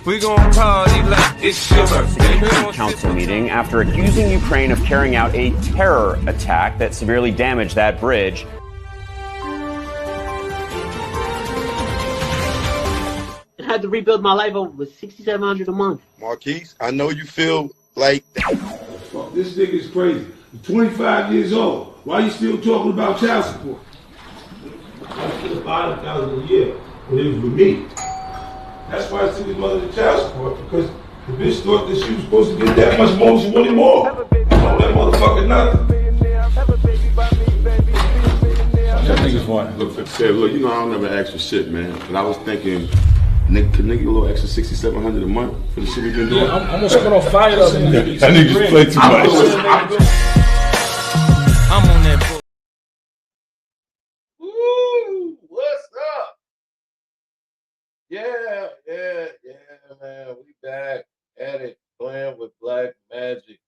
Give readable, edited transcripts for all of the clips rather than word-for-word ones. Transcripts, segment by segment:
We gon' party like it's your birthday. Council meeting after accusing Ukraine of carrying out a terror attack that severely damaged that bridge. I had to rebuild my life over $6,700 a month. Marquise, I know you feel like Fuck, this nigga is crazy. He's 25 years old. Why you still talking about child support? I get $5,000 a year when it was with me. That's why I took his mother to child support, because the bitch thought that she was supposed to get that much more, she wanted more. I told that motherfucker nothing. That nigga's one. Look, look, you know I don't never ask for shit, man. But I was thinking, nigga, can nigga get a little extra $6,700 a month for the shit we've been doing? Yeah, I'm almost going to fire up. That nigga just play too much. I'm on that book. Woo! What's up? Yeah, man. We back at it, playing with black magic.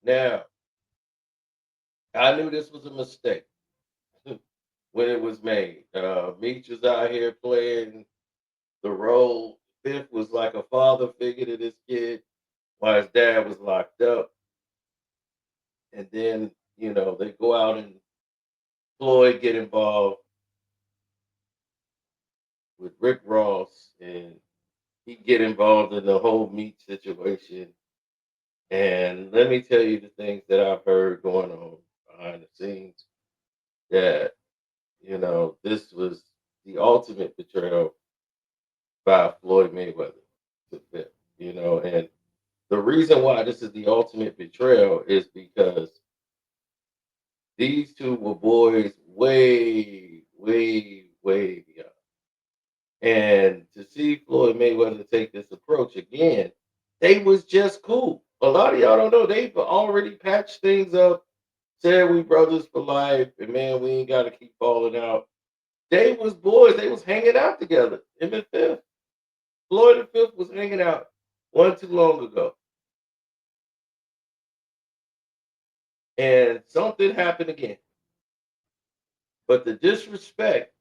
Now, I knew this was a mistake when it was made. Meech was out here playing the role. Fifth was like a father figure to this kid while his dad was locked up. And then, you know, they go out and Floyd get involved with Rick Ross, and he get involved in the whole Meech situation. And let me tell you the things that I've heard going on behind the scenes, that, you know, this was the ultimate betrayal by Floyd Mayweather to Fifth, you know. And the reason why this is the ultimate betrayal is because these two were boys way beyond. And to see Floyd Mayweather take this approach again, they was just cool. A lot of y'all don't know, they've already patched things up, said we brothers for life, and man, we ain't got to keep falling out. They was boys. They was hanging out together. Him and Fifth. Floyd and Fifth was hanging out one too long ago. And something happened again. But the disrespect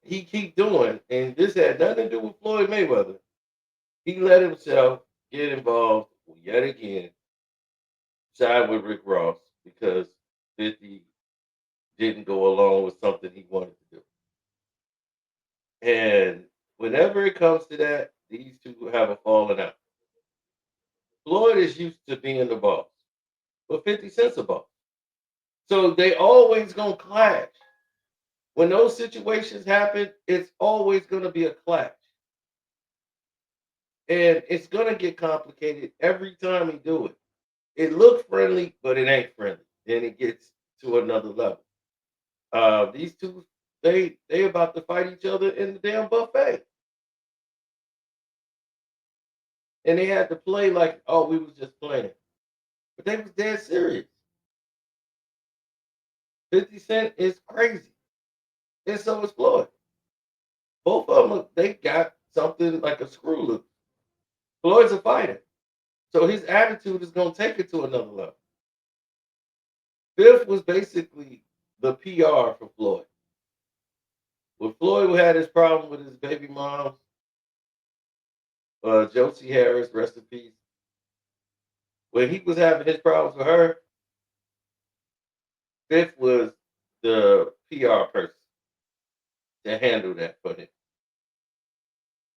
he keep doing, and this had nothing to do with Floyd Mayweather, he let himself get involved yet again, side with Rick Ross, because 50 didn't go along with something he wanted to do. And whenever it comes to that, these two have a falling out. Floyd is used to being the boss, but 50 Cent's a boss. So they always gonna clash. When those situations happen, it's always gonna be a clash. And it's gonna get complicated every time he do it. It looks friendly, but it ain't friendly. Then it gets to another level. These two, they about to fight each other in the damn buffet. And they had to play like, oh, we was just playing. But they was dead serious. 50 Cent is crazy. And so is Floyd. Both of them, they got something like a screw loose. Floyd's a fighter. So his attitude is going to take it to another level. Fifth was basically the PR for Floyd. When Floyd had his problem with his baby mom, Josie Harris, rest in peace. When he was having his problems with her, Fifth was the PR person to handle that for him.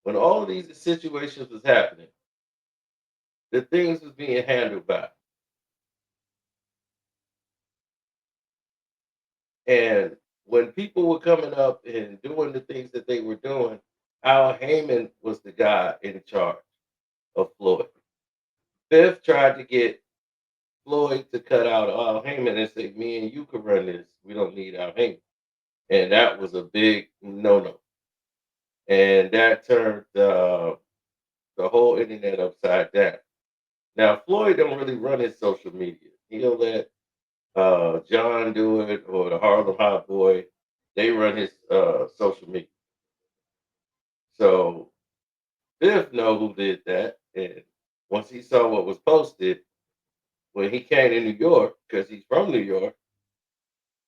When all of these situations was happening, the things was being handled by. And when people were coming up and doing the things that they were doing, Al Heyman was the guy in charge of Floyd. Fifth tried to get Floyd to cut out Al Heyman and say, me and you can run this. We don't need Al Heyman. And that was a big no-no. And that turned the whole internet upside down. Now, Floyd don't really run his social media. He'll let John do it, or the Harlem Hot Boy. They run his social media. So Fifth know who did that. And once he saw what was posted, when he came to New York, because he's from New York,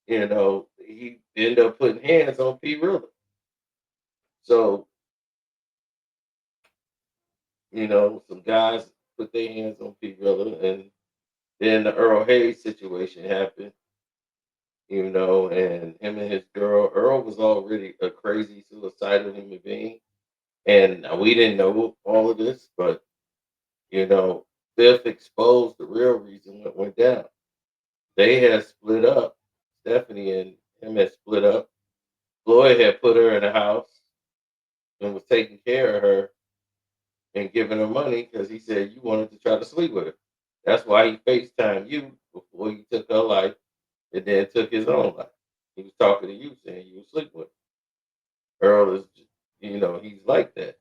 you know, he ended up putting hands on P. Rilla. So some guys put their hands on P. Villa, and then the Earl Hayes situation happened, and him and his girl. Earl was already a crazy suicidal human being, and we didn't know all of this, but Fifth exposed the real reason what went down. They had split up. Stephanie and him had split up. Floyd had put her in a house and was taking care of her and giving her money because he said you wanted to try to sleep with her. That's why he FaceTimed you before he took her life and then took his own life. He was talking to you saying you were sleeping with her. Earl is, he's like that.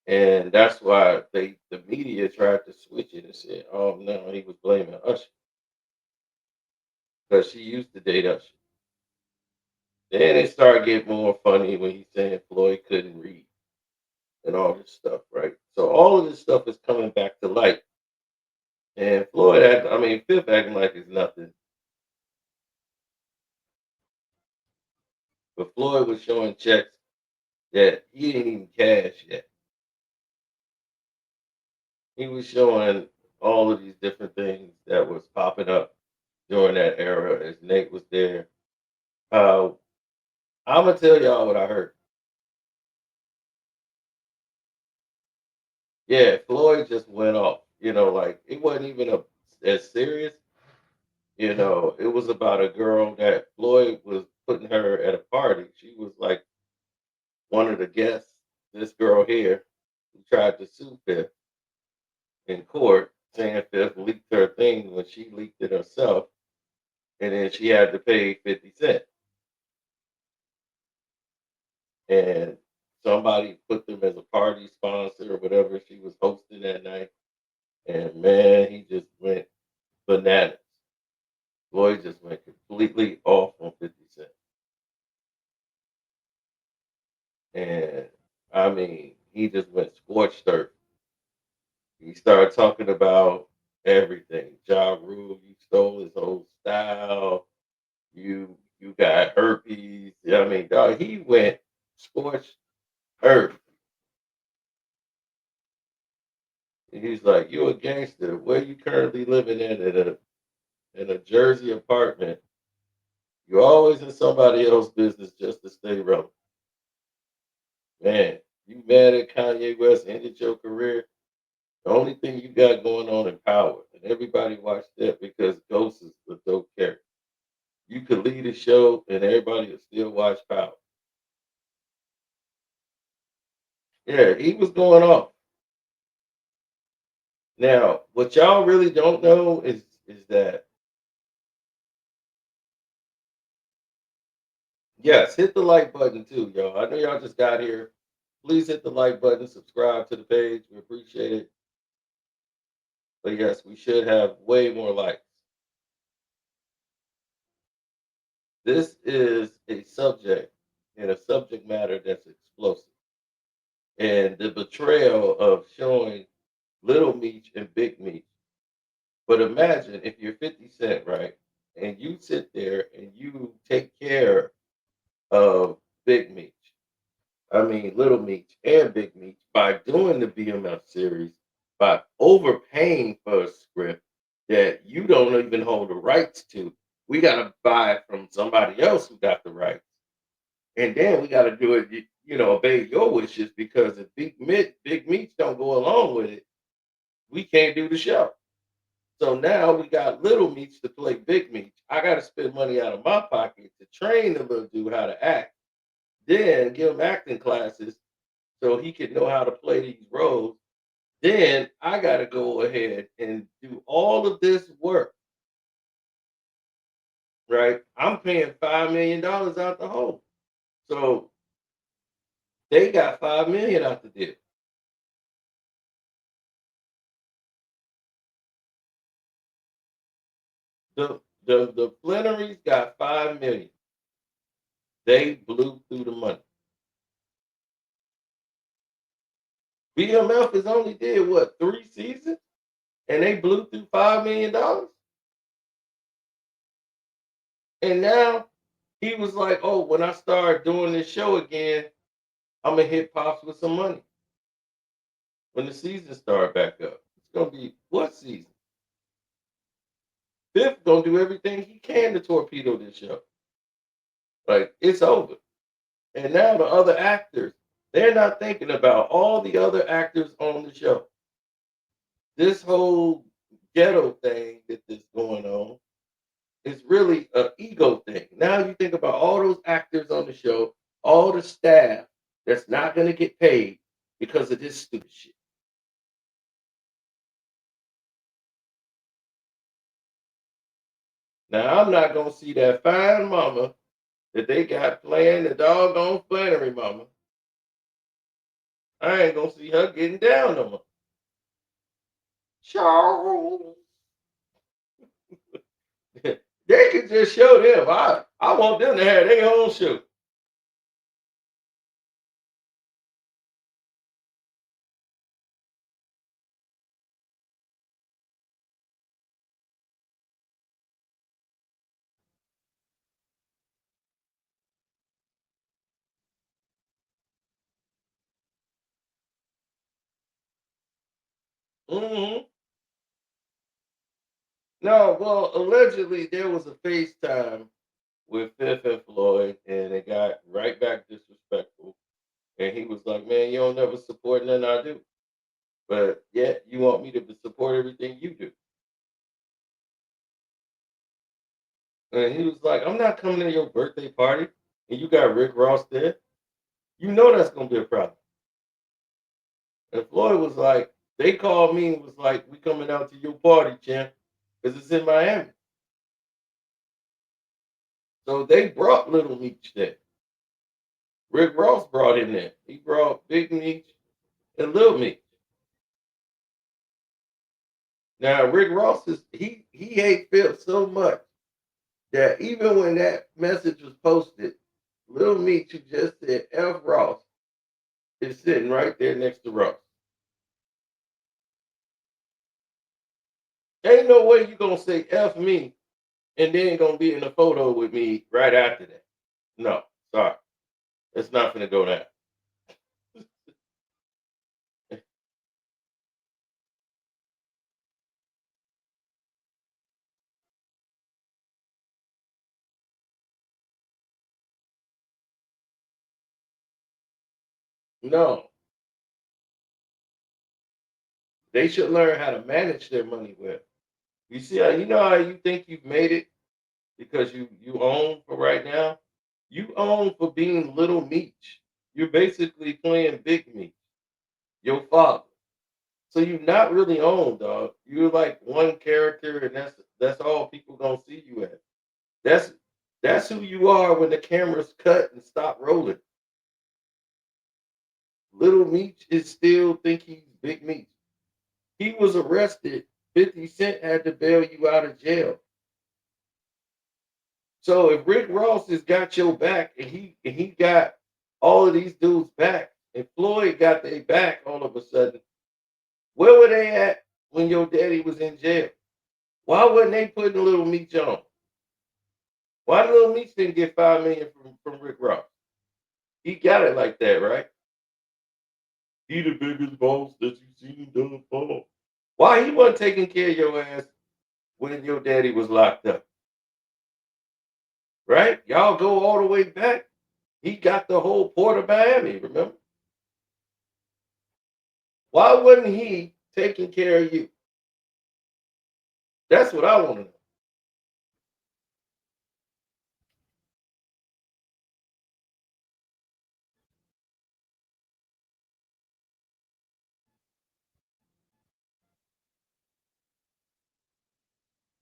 And that's why the media tried to switch it and said, oh no, he was blaming Usher because she used to date Usher. Then it started getting more funny when he's saying Floyd couldn't read and all this stuff, right? So all of this stuff is coming back to light. And Fifth acting like it's nothing. But Floyd was showing checks that he didn't even cash yet. He was showing all of these different things that was popping up during that era as Nate was there. I'm gonna tell y'all what I heard. Yeah, Floyd just went off. Like it wasn't even as serious. It was about a girl that Floyd was putting her at a party. She was like one of the guests. This girl here who tried to sue Fifth in court, saying Fifth leaked her thing when she leaked it herself, and then she had to pay 50 cents. And somebody put them as a party sponsor or whatever she was hosting that night. And man, he just went bananas. Floyd just went completely off on 50 Cent. And he just went scorched earth. He started talking about everything. Ja Rule, you stole his whole style. You got herpes. Dog, he went scorched earth. And he's like, "You a gangster. Where you currently living in a Jersey apartment? You're always in somebody else's business just to stay relevant. Man, you mad at Kanye West ended your career? The only thing you got going on in Power, and everybody watched that because Ghost is a dope character. You could lead a show, and everybody will still watch Power." Yeah, he was going off. Now, what y'all really don't know is that yes, hit the like button too, y'all. I know y'all just got here. Please hit the like button, subscribe to the page. We appreciate it. But yes, we should have way more likes. This is a subject and a subject matter that's explosive. And the betrayal of showing Little Meech and Big Meech. But imagine if you're 50 Cent, right? And you sit there and you take care of Big Meech. Little Meech and Big Meech by doing the BMF series, by overpaying for a script that you don't even hold the rights to. We got to buy it from somebody else who got the rights. And then we got to do it, obey your wishes because if Big Meech don't go along with it, we can't do the show. So now we got Little Meech to play Big Meech. I got to spend money out of my pocket to train the little dude how to act. Then give him acting classes so he can know how to play these roles. Then I got to go ahead and do all of this work, right? I'm paying $5 million out the hole. So they got $5 million out the deal. The Flannerys got $5 million. They blew through the money. BMF has only did what 3 seasons, and they blew through $5 million. And now he was like, "Oh, when I start doing this show again, I'm gonna hit Pops with some money." when the season start back up. It's gonna be what season? Fifth gonna do everything he can to torpedo this show. Like it's over. And now the other actors, they're not thinking about all the other actors on the show. This whole ghetto thing that's going on is really an ego thing. Now you think about all those actors on the show, all the staff that's not going to get paid because of this stupid shit. Now I'm not going to see that fine mama that they got playing the doggone Flannery mama. I ain't going to see her getting down no more. Charles. They could just show them. I want them to have their own show. Mm-hmm. No, well, allegedly there was a FaceTime with Fifth and Floyd, and it got right back disrespectful. And he was like, "Man, you don't never support nothing I do, but yet you want me to support everything you do." And he was like, "I'm not coming to your birthday party, and you got Rick Ross there. You know that's gonna be a problem." And Floyd was like, "They called me and was like, we coming out to your party, champ, because it's in Miami." So they brought Little Meech there. Rick Ross brought in there. He brought Big Meech and Little Meech. Now Rick Ross is he hate Phil so much that even when that message was posted, Little Meech who just said F Ross is sitting right there next to Ross. Ain't no way you gonna say F me and then gonna be in a photo with me right after that. No, sorry. It's not gonna go down. No. They should learn how to manage their money well. You see how you know how you think you've made it because you own for right now? You own for being Little Meech. You're basically playing Big Meech, your father. So you're not really own, dog. You're like one character, and that's all people gonna see you as. That's that's who you are when the cameras cut and stop rolling. Little Meech is still think he's Big Meech. He was arrested. 50 Cent had to bail you out of jail. So if Rick Ross has got your back and he got all of these dudes back, and Floyd got their back all of a sudden, where were they at when your daddy was in jail? Why wasn't they putting Little Meech on? Why Little Meech didn't get $5 million from Rick Ross? He got it like that, right? He the biggest boss that you seen done fall. Why he wasn't taking care of your ass when your daddy was locked up? Right? Y'all go all the way back. He got the whole port of Miami, remember? Why wasn't he taking care of you? That's what I want to know.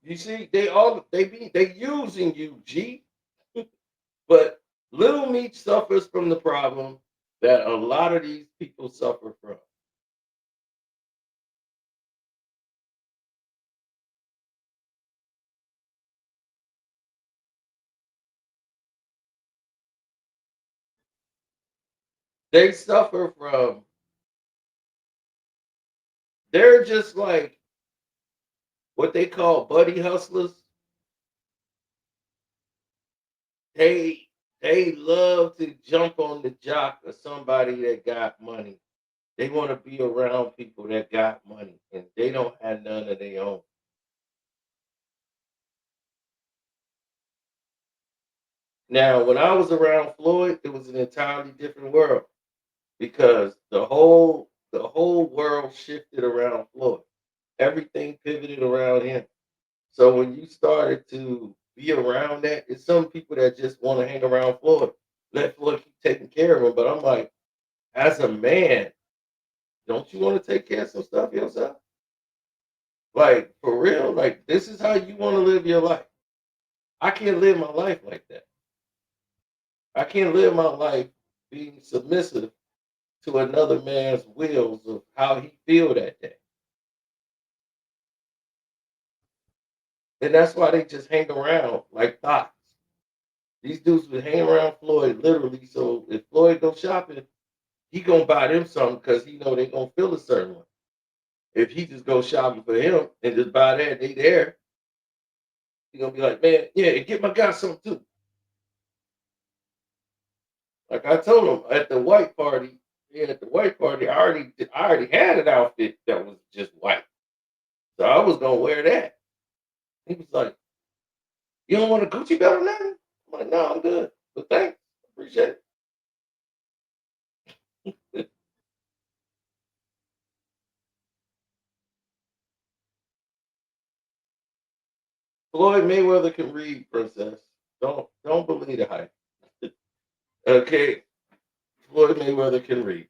You see, they using you, G. But Little Meech suffers from the problem that a lot of these people suffer from. They suffer from, they're just like what they call buddy hustlers. They love to jump on the jock of somebody that got money They want to be around people that got money and they don't have none of their own. Now, when I was around Floyd, it was an entirely different world because the whole world shifted around Floyd. Everything pivoted around him. So when you started to be around that, it's some people that just want to hang around Floyd. Let Floyd keep taking care of him. But I'm like, as a man, don't you want to take care of some stuff yourself? Like for real, like this is how you want to live your life. I can't live my life like that. I can't live my life being submissive to another man's wills of how he feel that day. And that's why they just hang around like thoughts. These dudes would hang around Floyd literally. So if Floyd go shopping, he gonna buy them something because he know they gonna feel a certain way. If he just go shopping for him and just buy that, they there. He gonna be like, man, yeah, get my guy something too. Like I told him at the white party, I already had an outfit that was just white, so I was gonna wear that. He was like, "You don't want a Gucci belt or nothing?" I'm like, "No, I'm good, but thanks, appreciate it." Floyd Mayweather can read, princess. Don't believe the hype. Okay, Floyd Mayweather can read.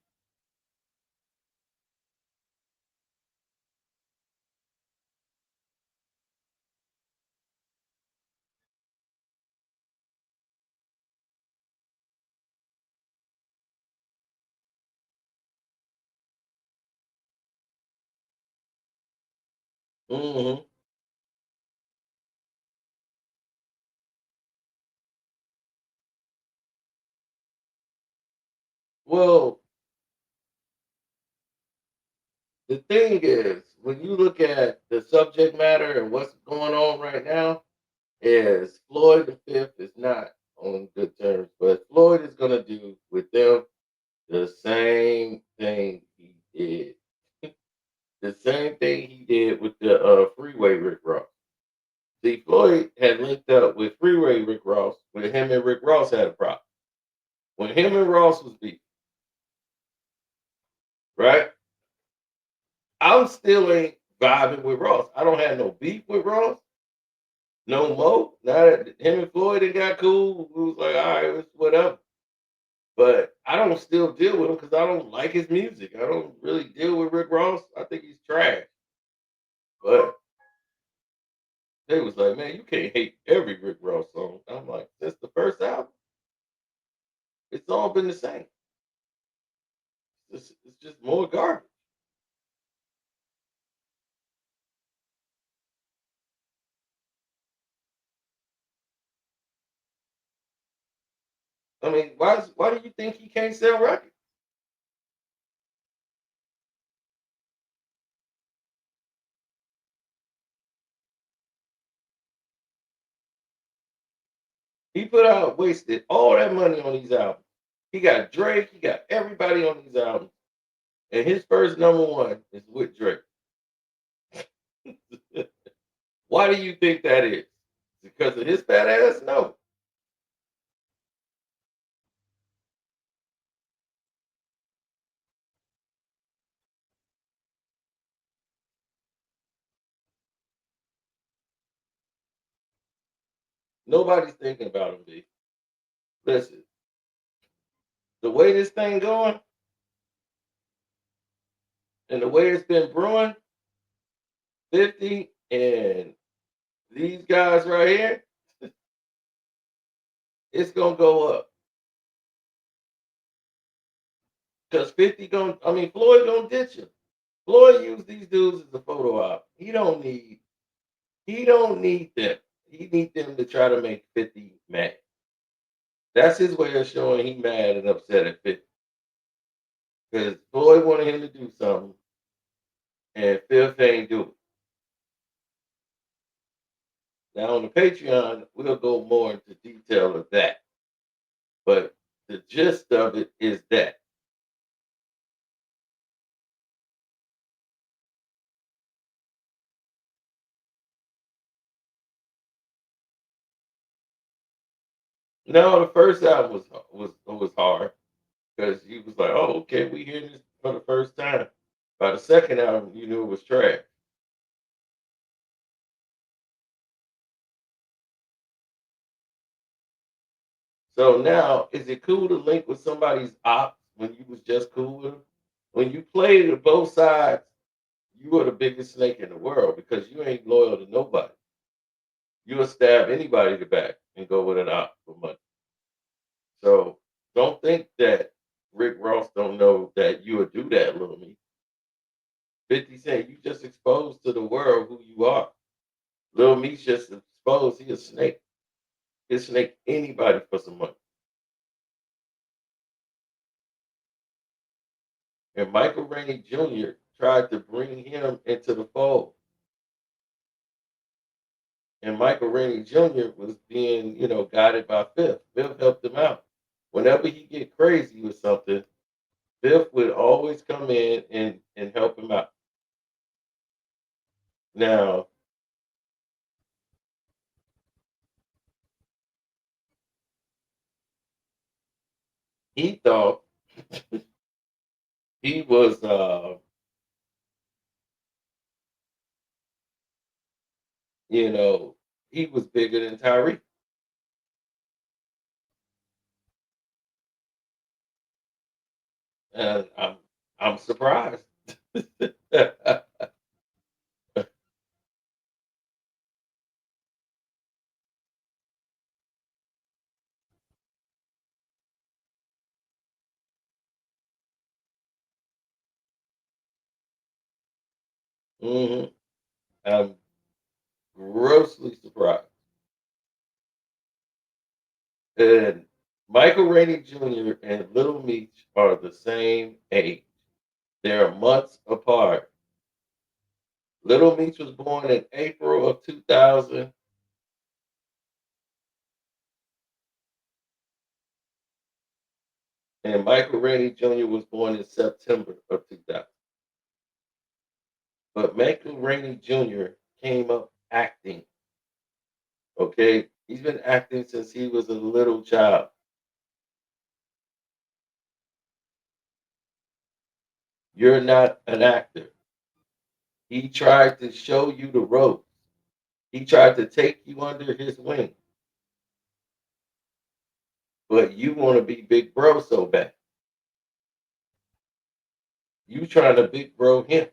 Hmm. Well, the thing is, when you look at the subject matter and what's going on right now, is Floyd the Fifth is not on good terms, but Floyd is gonna do with them the same thing he did. The same thing he did with the Freeway Rick Ross. See, Floyd had linked up with Freeway Rick Ross when him and Rick Ross had a problem. When him and Ross was beef, right? I'm still ain't vibing with Ross. I don't have no beef with Ross no more. Now that him and Floyd had got cool, we was like, all right, it's whatever. But I don't still deal with him because I don't like his music. I don't really deal with Rick Ross. I think he's trash. But they was like, man, you can't hate every Rick Ross song. I'm like, since the first album, it's all been the same. It's just more garbage. I mean, why do you think he can't sell records? He put out wasted all that money on these albums. He got Drake, he got everybody on these albums. And his first number one is with Drake. Why do you think that is? Because of his fat ass? No. Nobody's thinking about him, B. Listen, the way this thing going and the way it's been brewing, 50 and these guys right here, it's gonna go up. Because 50 gonna, I mean, Floyd gonna ditch him. Floyd used these dudes as a photo op. He don't need them. He need them to try to make 50 mad. That's his way of showing he mad and upset at 50. Because Floyd wanted him to do something and Fifth ain't do it. Now on the Patreon, we'll go more into detail of that. But the gist of it is that No, the first album was hard because you was like, oh, okay, we hear this for the first time. By the second album, you knew it was trash. So now, is it cool to link with somebody's ops when you was just cool with them? When you played to both sides, you are the biggest snake in the world because you ain't loyal to nobody. You'll stab anybody to back and go with an op for money. So don't think that Rick Ross don't know that you would do that, little me. 50 Cent, you just exposed to the world who you are. Little Me's just exposed. He a snake. He'll snake anybody for some money. And Michael Rainey Jr. tried to bring him into the fold. And Michael Rainey Jr. was being, guided by Fifth. Fifth helped him out. Whenever he get crazy with something, Fifth would always come in and help him out. Now, he thought he was, he was bigger than Tyreek. And I'm surprised. hmm I'm grossly surprised. And Michael Rainey Jr. and Little Meech are the same age. They're months apart. Little Meech was born in April of 2000, and Michael Rainey Jr. was born in September of 2000. But Michael Rainey Jr. came up acting. Okay, he's been acting since he was a little child. You're not an actor. He tried to show you the ropes. He tried to take you under his wing. But you want to be big bro so bad. You trying to big bro him.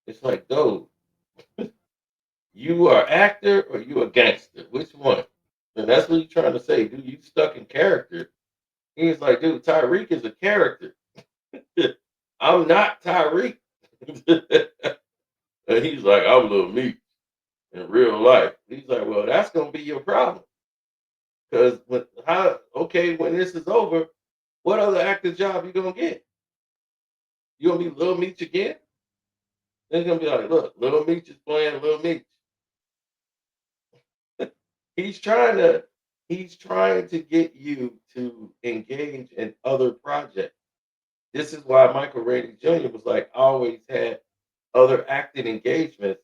It's like, dude, you are actor or you a gangster? Which one? And that's what he's trying to say, dude. You stuck in character. He's like, dude, Tyreek is a character. I'm not Tyreek. And he's like, I'm Little Meek in real life. He's like, well, that's gonna be your problem. Because when this is over, what other actor job you gonna get? You gonna be Little Meech again? Then gonna be like, look, Little Meech is playing Little Meech. He's trying to get you to engage in other projects. This is why Michael Rainey Jr. was like, I always had other acting engagements.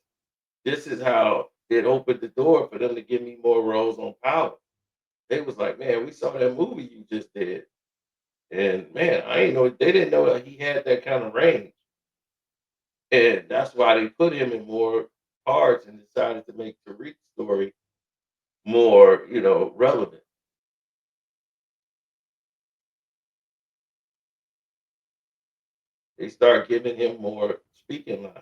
This is how it opened the door for them to give me more roles on Power. They was like, man, we saw that movie you just did. And man, I ain't know they didn't know that he had that kind of range. And that's why they put him in more parts and decided to make Tariq's story more, relevant. They start giving him more speaking lines.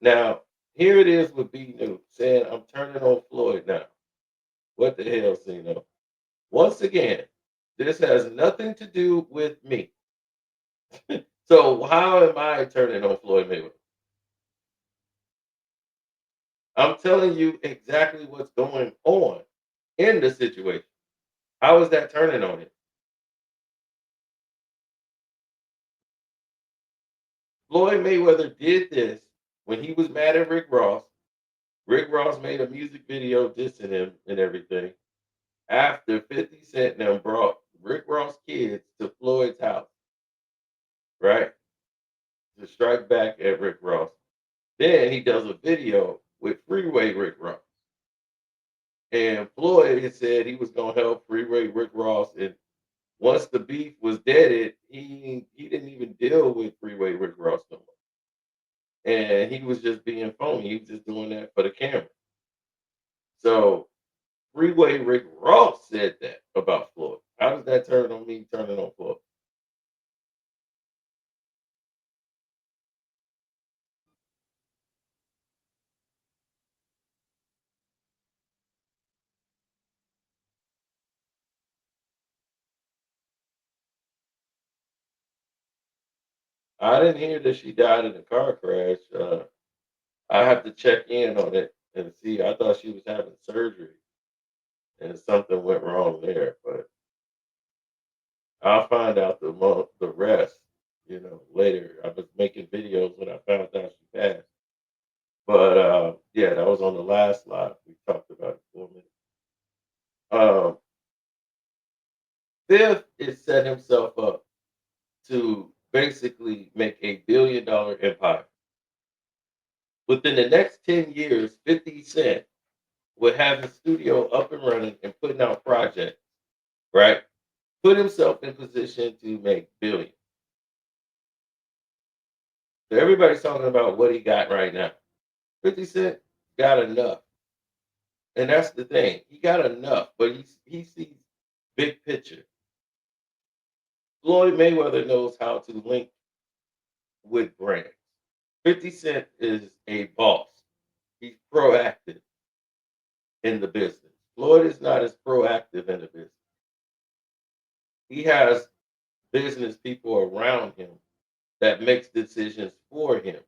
Now, here it is with B New saying, I'm turning on Floyd now. What the hell, Cino? Once again, this has nothing to do with me. So how am I turning on Floyd Mayweather? I'm telling you exactly what's going on in the situation. How is that turning on him? Floyd Mayweather did this when he was mad at Rick Ross. Rick Ross made a music video dissing him and everything. After 50 Cent now brought Rick Ross kids to Floyd's house, right? To strike back at Rick Ross. Then he does a video with Freeway Rick Ross. And Floyd had said he was gonna help Freeway Rick Ross, and once the beef was deaded, he didn't even deal with Freeway Rick Ross no more. And he was just being phony. He was just doing that for the camera. So Freeway Rick Ross said that about Floyd. How does that turn on me turning on Floyd? I didn't hear that she died in a car crash. I have to check in on it and see. I thought she was having surgery and something went wrong there, but I'll find out the rest, later. I was making videos when I found out she passed. But yeah, that was on the last live. We talked about it for a minute. Fifth is set himself up to basically make $1 billion empire. Within the next 10 years, 50 Cent would have his studio up and running and putting out projects, right? Put himself in position to make billions. So everybody's talking about what he got right now. 50 Cent got enough. And that's the thing. He got enough, but he sees big picture. Floyd Mayweather knows how to link with brands. 50 Cent is a boss. He's proactive in the business. Floyd is not as proactive in the business. He has business people around him that makes decisions for him.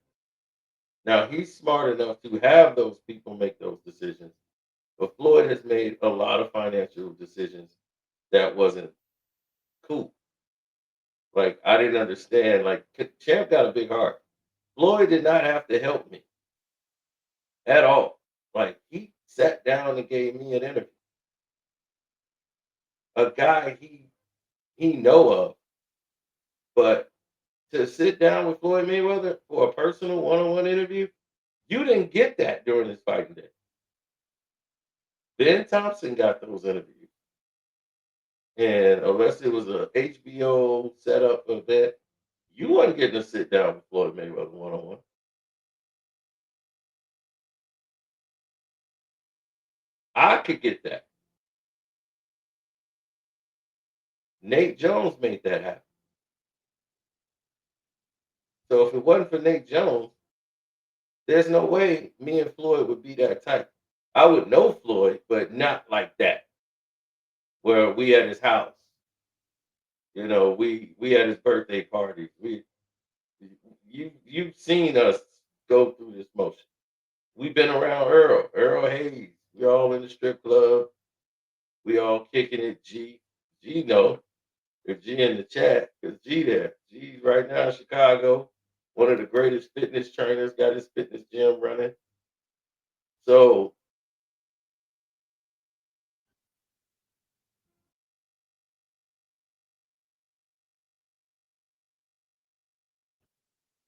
Now he's smart enough to have those people make those decisions, but Floyd has made a lot of financial decisions that wasn't cool. Like I didn't understand. Like Champ got a big heart. Floyd did not have to help me at all. Like he sat down and gave me an interview. A guy he know of, but to sit down with Floyd Mayweather for a personal one-on-one interview, you didn't get that during his fighting day. Ben Thompson got those interviews. And unless it was a HBO setup event, you wasn't getting to sit down with Floyd Mayweather one-on-one. I could get that. Nate Jones made that happen. So if it wasn't for Nate Jones, there's no way me and Floyd would be that tight. I would know Floyd, but not like that. Where we at his house. We had his birthday parties. You've seen us go through this motion. We've been around Earl Hayes. We all in the strip club. We all kicking it. G know if G in the chat, because G there. G's right now in Chicago. One of the greatest fitness trainers, got his fitness gym running. So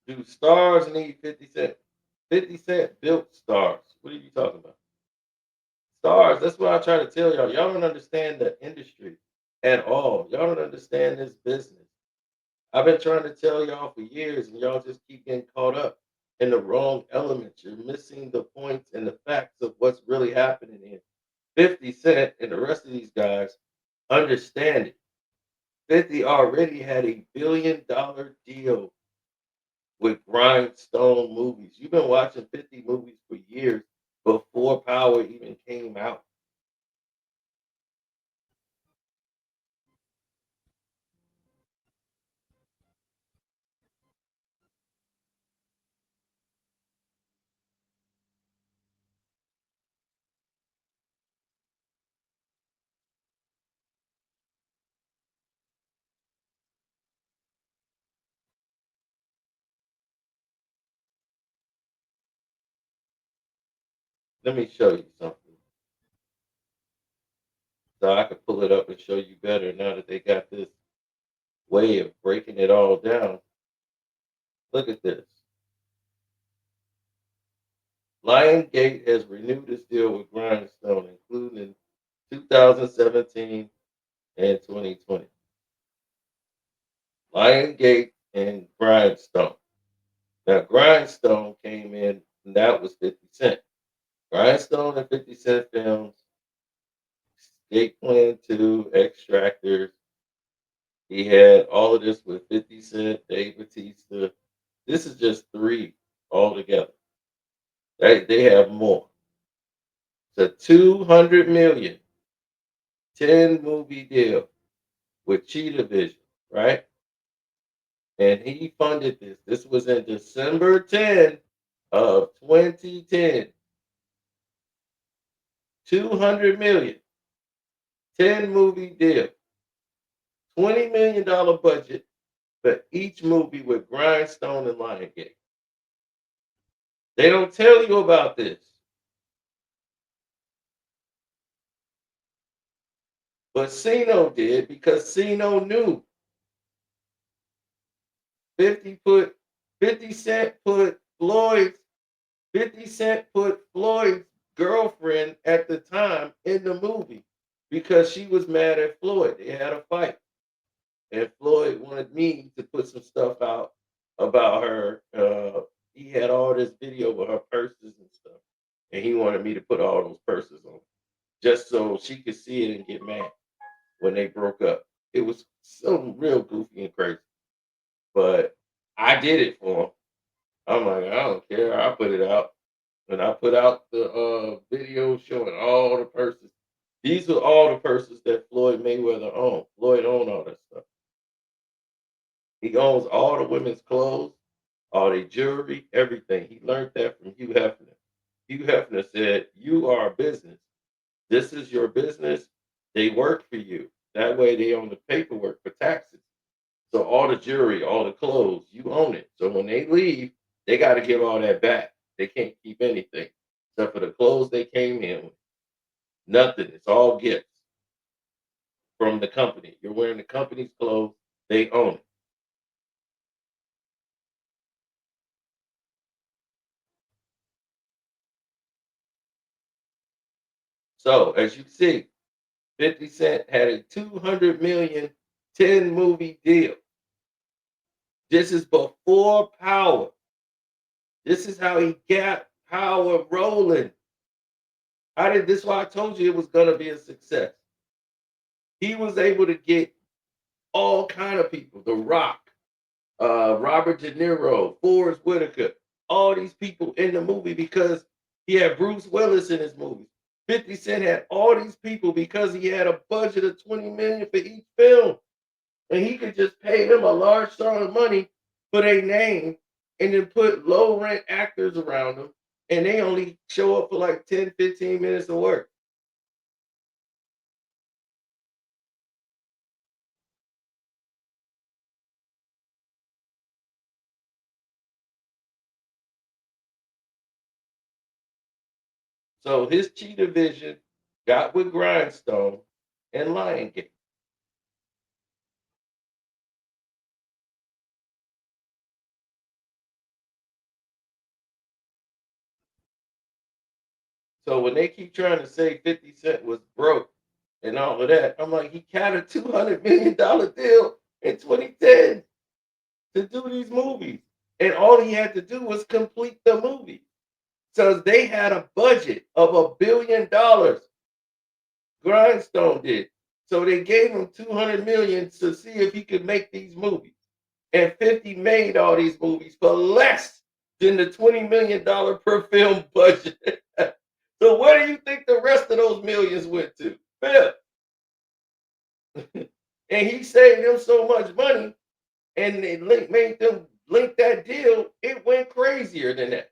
do stars need 50 Cent? 50 Cent built stars. What are you talking about? Stars, that's what I try to tell y'all. Y'all don't understand the industry at all. Y'all don't understand this business. I've been trying to tell y'all for years, and y'all just keep getting caught up in the wrong elements. You're missing the points and the facts of what's really happening here. 50 Cent and the rest of these guys understand it. 50 already had $1 billion deal with Grindstone Movies. You've been watching 50 movies for years before Power even came out. Let me show you something. So I can pull it up and show you better now that they got this way of breaking it all down. Look at this. Lionsgate has renewed its deal with Grindstone, including in 2017 and 2020. Lionsgate and Grindstone. Now, Grindstone came in, and that was 50 Cent. Grindstone and 50 Cent films, Escape Plan 2, Extractors. He had all of this with 50 Cent, Dave Bautista. This is just three altogether. They have more. It's a 200 million 10 movie deal with Cheetah Vision, right? And he funded this. This was in December 10 of 2010. 200 million 10 movie deal. $20 million budget for each movie with Grindstone and Lionsgate. They don't tell you about this. But Cino did because Cino knew 50 Cent put Floyd's girlfriend at the time in the movie because she was mad at Floyd. They had a fight. And Floyd wanted me to put some stuff out about her. He had all this video with her purses and stuff. And he wanted me to put all those purses on just so she could see it and get mad when they broke up. It was so real goofy and crazy. But I did it for him. I'm like, I don't care. I put it out. And I put out the video showing all the purses. These were all the purses that Floyd Mayweather owned. Floyd owned all that stuff. He owns all the women's clothes, all their jewelry, everything. He learned that from Hugh Hefner. Hugh Hefner said, "You are a business. This is your business. They work for you. That way they own the paperwork for taxes. So all the jewelry, all the clothes, you own it. So when they leave, they got to give all that back. They can't keep anything except for the clothes they came in with. Nothing. It's all gifts from the company. You're wearing the company's clothes. They own it." So as you see, 50 Cent had a 200 million 10 movie deal. This is before Power. This is how he got Power rolling. This is why I told you it was gonna be a success. He was able to get all kind of people, The Rock, Robert De Niro, Forrest Whitaker, all these people in the movie because he had Bruce Willis in his movie. 50 Cent had all these people because he had a budget of 20 million for each film. And he could just pay them a large sum of money for their name and then put low rent actors around them. And they only show up for like 10, 15 minutes of work. So his Cheetah Vision got with Grindstone and Lionsgate. So when they keep trying to say 50 Cent was broke and all of that, I'm like, he got a $200 million deal in 2010 to do these movies. And all he had to do was complete the movie. So they had a budget of $1 billion. Grindstone did. So they gave him 200 million to see if he could make these movies. And 50 made all these movies for less than the $20 million per film budget. So where do you think the rest of those millions went to? Phil. And he saved them so much money and they made them link that deal, it went crazier than that.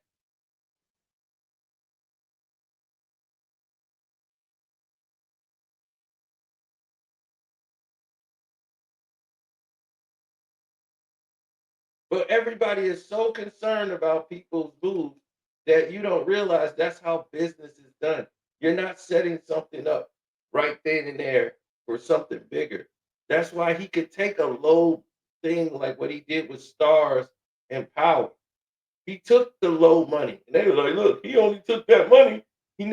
But everybody is so concerned about people's moves that you don't realize that's how business is done. You're not setting something up right then and there for something bigger. That's why he could take a low thing like what he did with Stars and Power. He took the low money. And they were like, look, he only took that money. He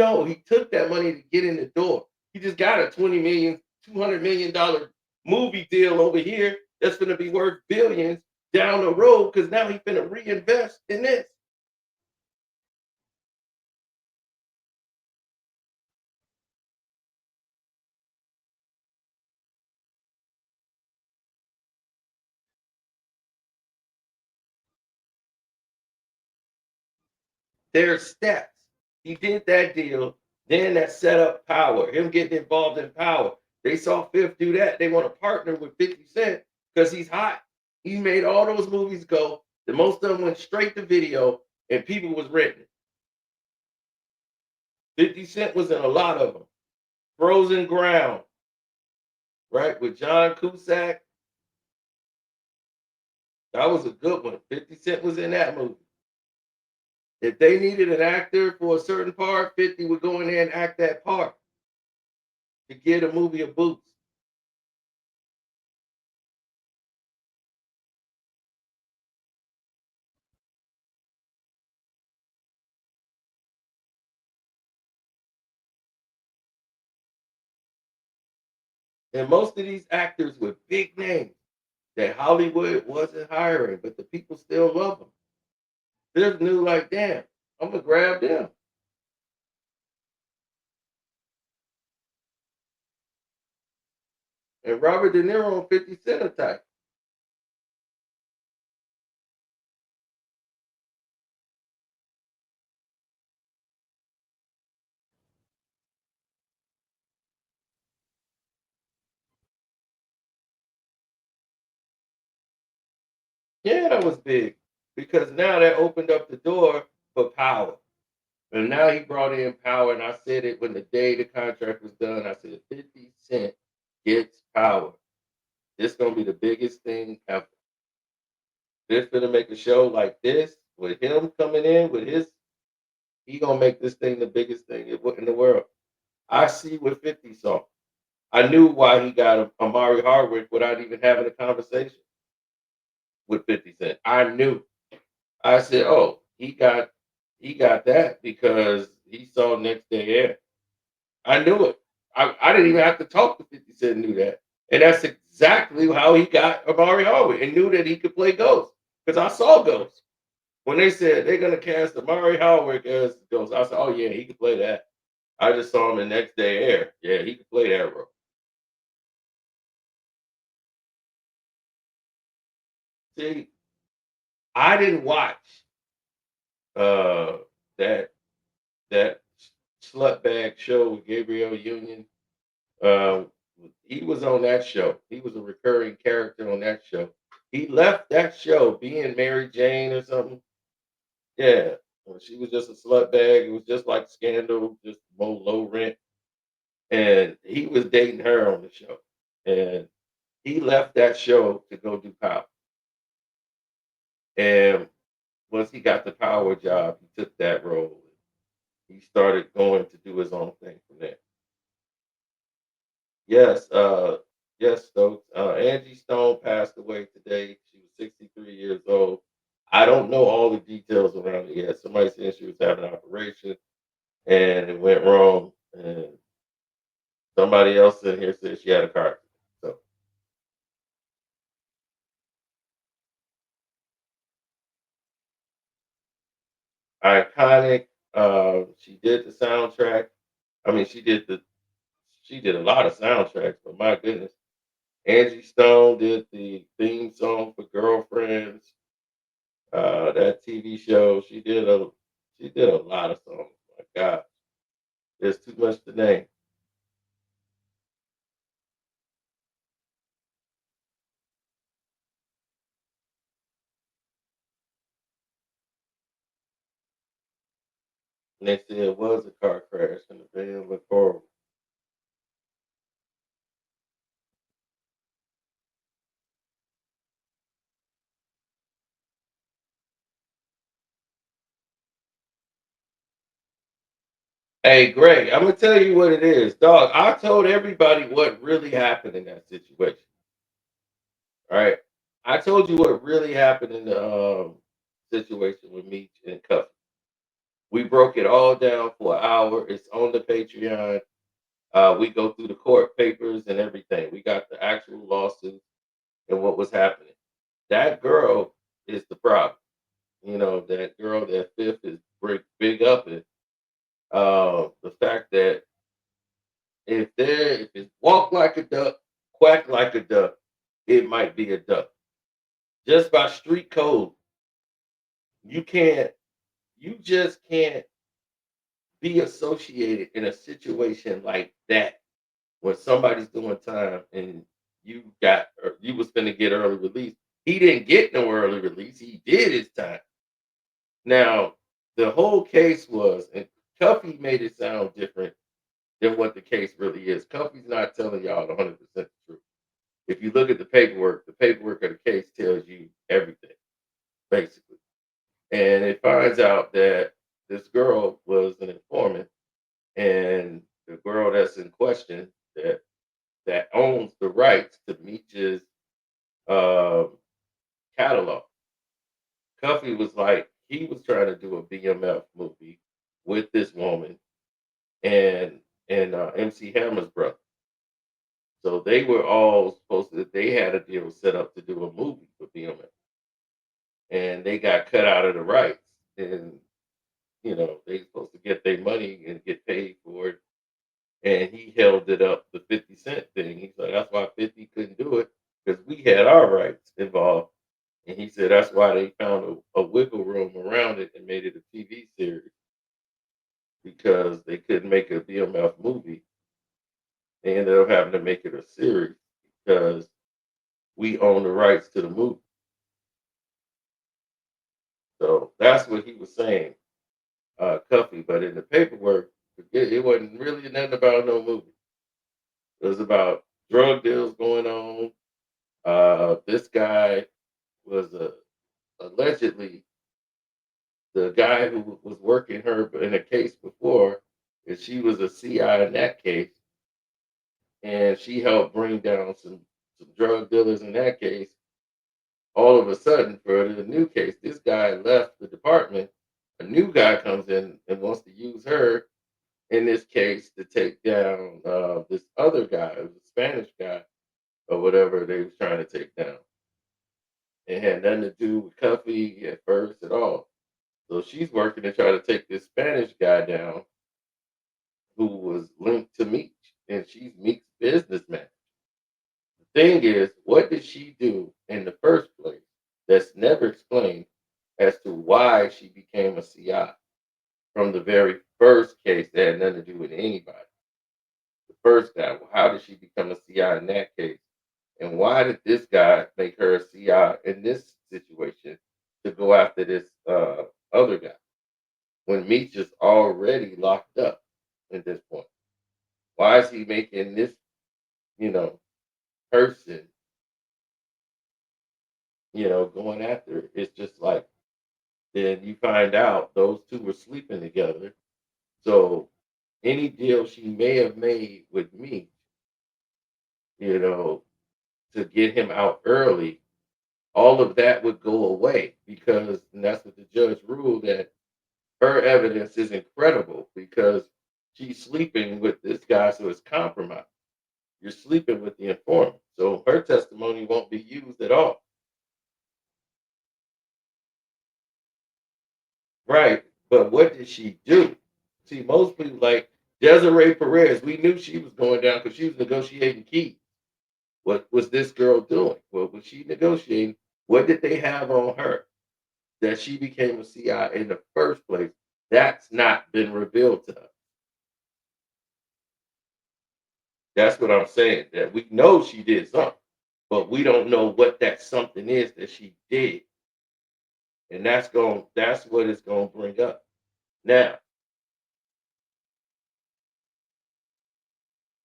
took that money to get in the door. He just got a $200 million movie deal over here that's going to be worth billions down the road because now he's going to reinvest in this. There's steps. He did that deal. Then that set up Power, him getting involved in Power. They saw Fifth do that. They want to partner with 50 Cent because he's hot. He made all those movies go. The most of them went straight to video and people was renting. 50 Cent was in a lot of them. Frozen Ground, right? With John Cusack. That was a good one. 50 Cent was in that movie. If they needed an actor for a certain part, 50 would go in there and act that part to give a movie a boost. And most of these actors were big names that Hollywood wasn't hiring, but the people still love them. They're new, like, damn, I'm gonna grab them. And Robert De Niro and 50 Cent type. Yeah, that was big because now that opened up the door for Power. And now he brought in Power, and I said it when the day the contract was done. I said 50 Cent gets Power. This gonna be the biggest thing ever. They're gonna make a show like this with him coming in with his. He gonna make this thing the biggest thing in the world. I see what 50 saw. I knew why he got Amari Hardwick without even having a conversation with 50 Cent. I knew. I said, "Oh, he got that because he saw Next Day Air." I knew it. I didn't even have to talk to 50 Cent. Knew that, and that's exactly how he got Amari Hardwick and knew that he could play Ghost because I saw Ghost when they said they're gonna cast Amari Hardwick as Ghost. I said, "Oh yeah, he could play that." I just saw him in Next Day Air. Yeah, he could play that role. See, I didn't watch uh that that slutbag show with Gabrielle Union. Uh, he was on that show. He was a recurring character on that show. He left that show being Mary Jane or something. Yeah, she was just a slut bag. It was just like Scandal, just more low rent. And he was dating her on the show. And he left that show to go do Power. And once he got the Power job, he took that role. He started going to do his own thing from there. Yes, yes, Stokes. Angie Stone passed away today. She was 63 years old. I don't know all the details around it yet. Somebody said she was having an operation and it went wrong. And somebody else in here said she had a car accident. So iconic. She did the soundtrack. I mean, she did a lot of soundtracks, but my goodness. Angie Stone did the theme song for Girlfriends. That TV show. She did a lot of songs. My God, there's too much to name. And they said it was a car crash and the van looked horrible. Hey, Greg, I'm gonna tell you what it is, dog. I told everybody what really happened in that situation. All right, I told you what really happened in the situation with Meech and Cuffy. We broke it all down for an hour. It's on the Patreon. We go through the court papers and everything. We got the actual lawsuit and what was happening. That girl is the problem. You know, that girl, that Fifth is big up it. The fact that if it's walk like a duck, quack like a duck, it might be a duck. Just by street code, you just can't be associated in a situation like that when somebody's doing time and you was gonna get early release. He didn't get no early release. He did his time. Now, the whole case was, and Cuffy made it sound different than what the case really is. Cuffy's not telling y'all 100% the truth. If you look at the paperwork of the case tells you everything, basically. And it finds out that this girl was an informant, and the girl that's in question that owns the rights to Meech's catalog. Cuffy was like, he was trying to do a BMF movie with this woman and MC Hammer's brother. So they were all they had a deal set up to do a movie for BMF. And they got cut out of the rights. And, you know, they supposed to get their money and get paid for it. And he held it up, the 50 Cent thing. He's like, that's why 50 couldn't do it, because we had our rights involved. And he said that's why they found a wiggle room around it and made it a TV series, because they couldn't make a BMF movie. They ended up having to make it a series because we own the rights to the movie. So that's what he was saying, Cuffy. But in the paperwork, it wasn't really nothing about no movie. It was about drug deals going on. This guy was allegedly the guy who was working her in a case before, and she was a CI in that case, and she helped bring down some drug dealers in that case. All of a sudden, for the new case, this guy left the department. A new guy comes in and wants to use her in this case to take down this other guy, the Spanish guy, or whatever they was trying to take down. It had nothing to do with Cuffy at first at all. So she's working to try to take this Spanish guy down who was linked to Meech, and she's Meech's business manager. The thing is, what did she do in the first place that's never explained as to why she became a CI from the very first case that had nothing to do with anybody? The first guy, how did she become a CI in that case? And why did this guy make her a CI in this situation to go after this other guy when Meech is already locked up at this point? Why is he making this, person, going after it? It's just like, then you find out those two were sleeping together. So any deal she may have made with Meech, to get him out early, all of that would go away, because, and that's what the judge ruled, that her evidence is incredible because she's sleeping with this guy, so it's compromised. You're sleeping with the informant, so her testimony won't be used at all. Right, but what did she do? See, most people like Desiree Perez, we knew she was going down because she was negotiating keys. What was this girl doing? What was she negotiating? What did they have on her that she became a CI in the first place? That's not been revealed to us. That's what I'm saying. That we know she did something, but we don't know what that something is that she did. And that's what it's gonna bring up. Now,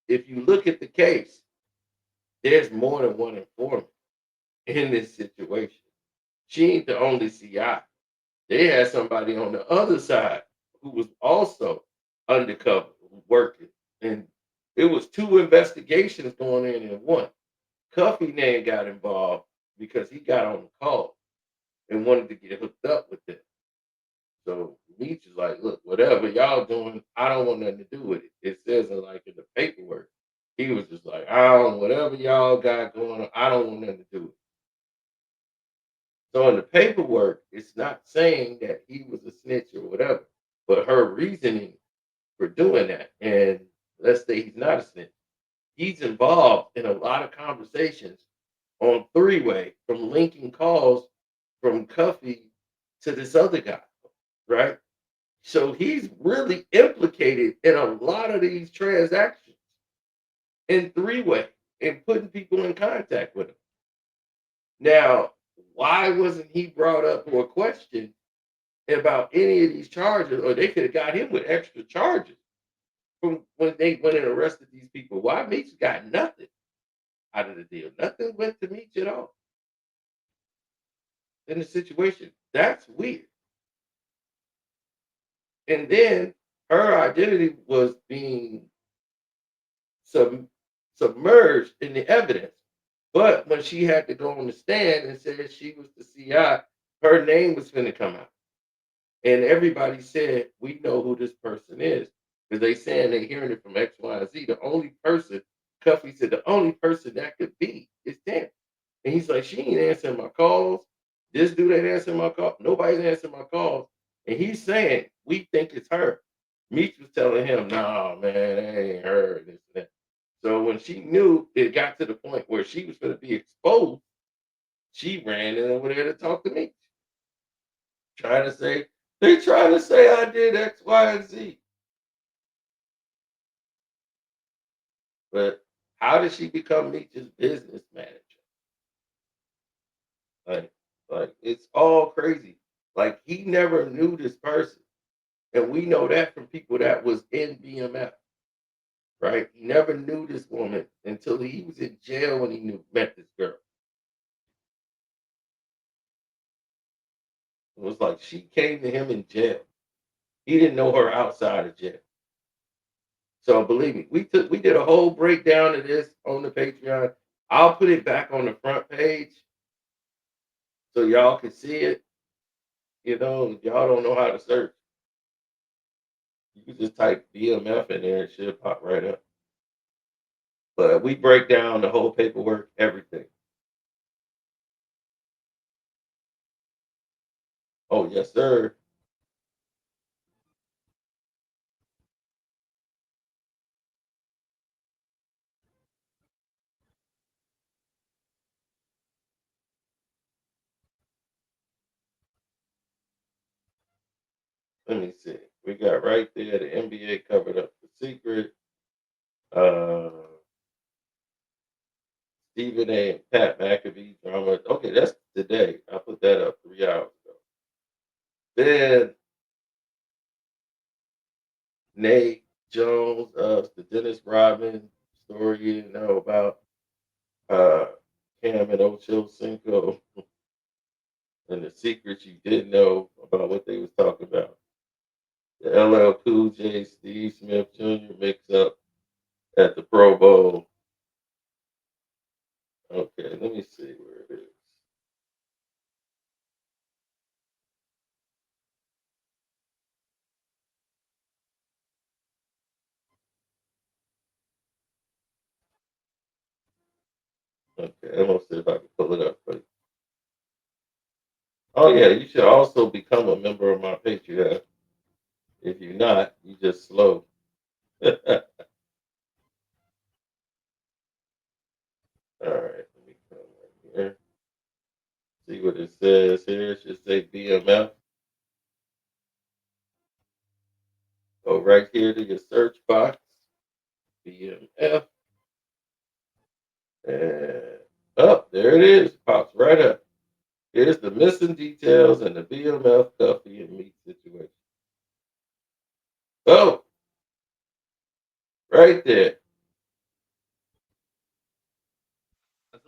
if you look at the case, there's more than one informant in this situation. She ain't the only CI. They had somebody on the other side who was also undercover working. And it was two investigations going in one. Cuffy name got involved because he got on the call. and wanted to get hooked up with them. So Meech is like, look, whatever y'all doing, I don't want nothing to do with it. It says in the paperwork. He was just like, whatever y'all got going on, I don't want nothing to do with it. So in the paperwork, it's not saying that he was a snitch or whatever, but her reasoning for doing that, and let's say he's not a snitch, he's involved in a lot of conversations on three-way from linking calls from Cuffy to this other guy, right? So he's really implicated in a lot of these transactions in three-way and putting people in contact with him. Now, why wasn't he brought up or questioned about any of these charges? Or they could have got him with extra charges from when they went and arrested these people. Why Meech got nothing out of the deal? Nothing went to Meech at all in the situation. That's weird. And then her identity was being submerged in the evidence. But when she had to go on the stand and said she was the CI, her name was going to come out. And everybody said, we know who this person is. Because they saying they're hearing it from X, Y, and Z. The only person, Cuffy said, the only person that could be is Dan. And he's like, she ain't answering my calls. This dude ain't answering my call. Nobody's answering my calls. And he's saying, we think it's her. Meech was telling him, nah, man, that ain't her. This and that. So when she knew it got to the point where she was going to be exposed, she ran in over there to talk to me. Trying to say I did X, Y, and Z. But how did she become Meech's business manager? Like it's all crazy. Like he never knew this person. And we know that from people that was in BMF. Right? He never knew this woman until he was in jail when he met this girl. It was like she came to him in jail. He didn't know her outside of jail. So believe me, we did a whole breakdown of this on the Patreon. I'll put it back on the front page so y'all can see it. You know, if y'all don't know how to search, you can just type BMF in there and it should pop right up. But we break down the whole paperwork, everything. Oh, yes, sir. Let me see. We got right there the NBA covered up the secret. Stephen A. and Pat McAfee drama. Okay, that's today. I put that up 3 hours ago. Then Nate Jones, the Dennis Rodman story you know about Cam and Ocho Cinco and the secrets you didn't know about what they was talking about. The LL Cool J, Steve Smith Jr. mix up at the Pro Bowl. Okay, let me see where it is. Okay, I'm gonna see if I can pull it up for you. Oh yeah, you should also become a member of my Patreon. If you're not, you just slow. All right, let me come right here. See what it says here. It should say BMF. Go right here to your search box. BMF. And up there it is. Pops right up. Here's the missing details and the BMF Cuffy and Meat situation. Oh, right there.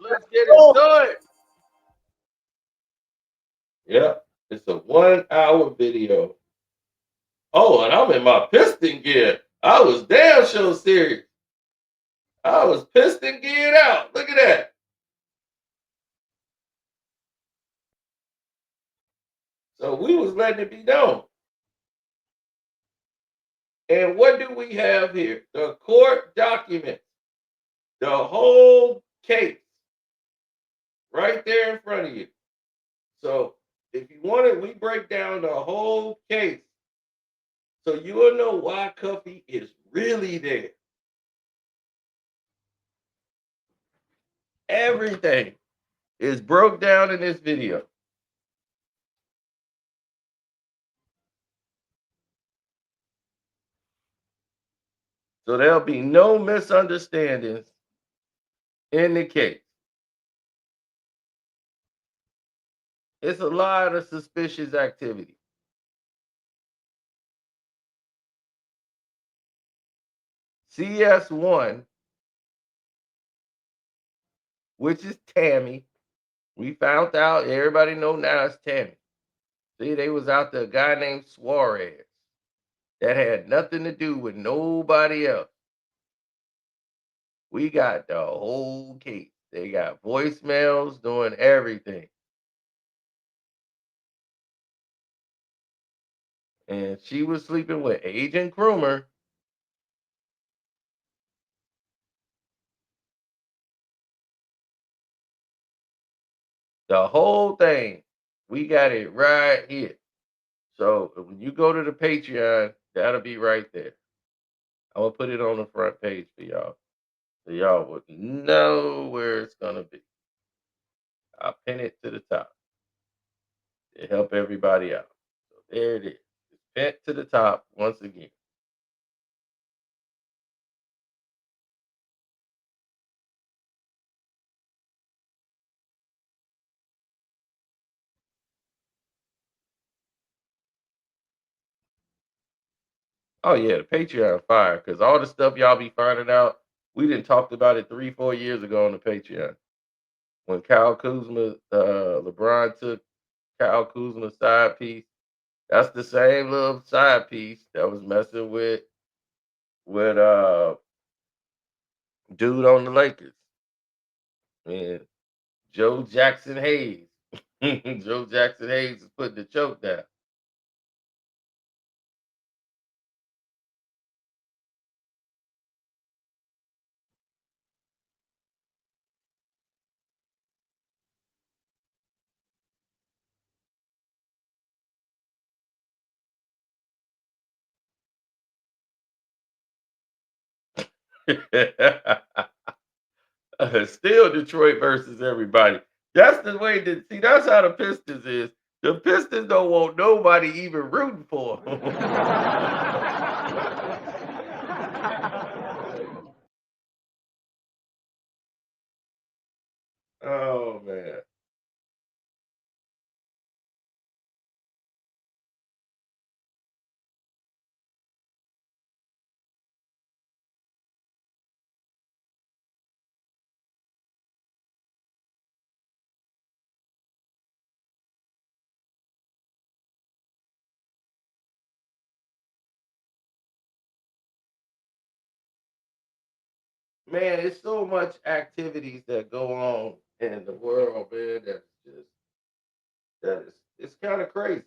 Let's get into it. Yep, it's a 1 hour video. Oh, and I'm in my piston gear. I was damn sure serious. I was piston geared out. Look at that. But we was letting it be known. And what do we have here? The court documents, the whole case, right there in front of you. So if you want it, we break down the whole case. So you will know why Cuffy is really there. Everything is broke down in this video. So there'll be no misunderstandings in the case. It's a lot of suspicious activity. CS1, which is Tammy. We found out, everybody know now it's Tammy. See, they was out there, a guy named Suarez that had nothing to do with nobody else. We got the whole case. They got voicemails doing everything. And she was sleeping with Agent Krumer. The whole thing. We got it right here. So when you go to the Patreon, that'll be right there. I'm gonna put it on the front page for y'all. So y'all would know where it's gonna be. I'll pin it to the top to help everybody out. So there it is. It's pinned to the top once again. Oh yeah, the Patreon fire, because all the stuff y'all be finding out, we didn't talked about it 3-4 years ago on the Patreon. When Kyle Kuzma, LeBron took Kyle Kuzma's side piece. That's the same little side piece that was messing with dude on the Lakers. And Joe Jackson Hayes. Joe Jackson Hayes is putting the choke down. Still Detroit versus everybody. That's the way that see. That's how the Pistons is. The Pistons don't want nobody even rooting for 'em. Oh man. Man, it's so much activities that go on in the world, man. That's just that is it's kind of crazy.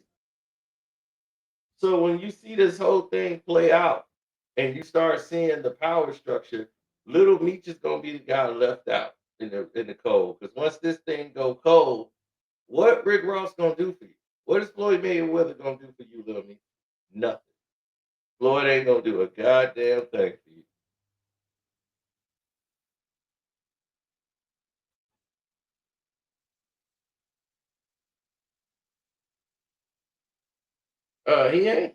So when you see this whole thing play out and you start seeing the power structure, Little Meech is gonna be the guy left out in the cold. Because once this thing go cold, what Rick Ross gonna do for you? What is Floyd Mayweather gonna do for you, Little Meech? Nothing. Floyd ain't gonna do a goddamn thing for you. He ain't.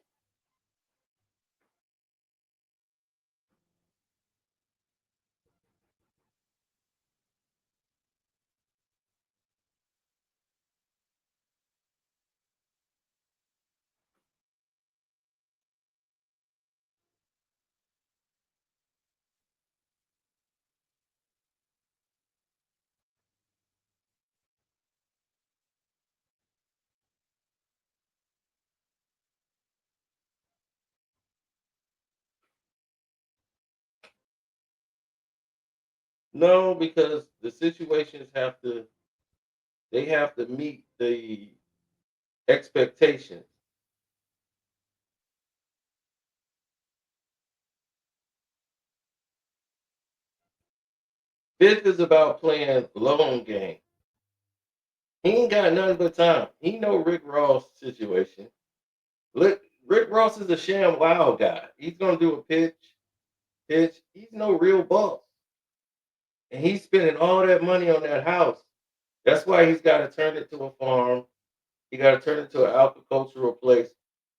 No, because the situations have to they have to meet expectations. Fifth is about playing long game. He ain't got nothing but time. He know Rick Ross' situation. Look, Rick Ross is a sham wild guy. He's gonna do a pitch. He's no real boss. And he's spending all that money on that house. That's why he's got to turn it to a farm. He got to turn it to an agricultural place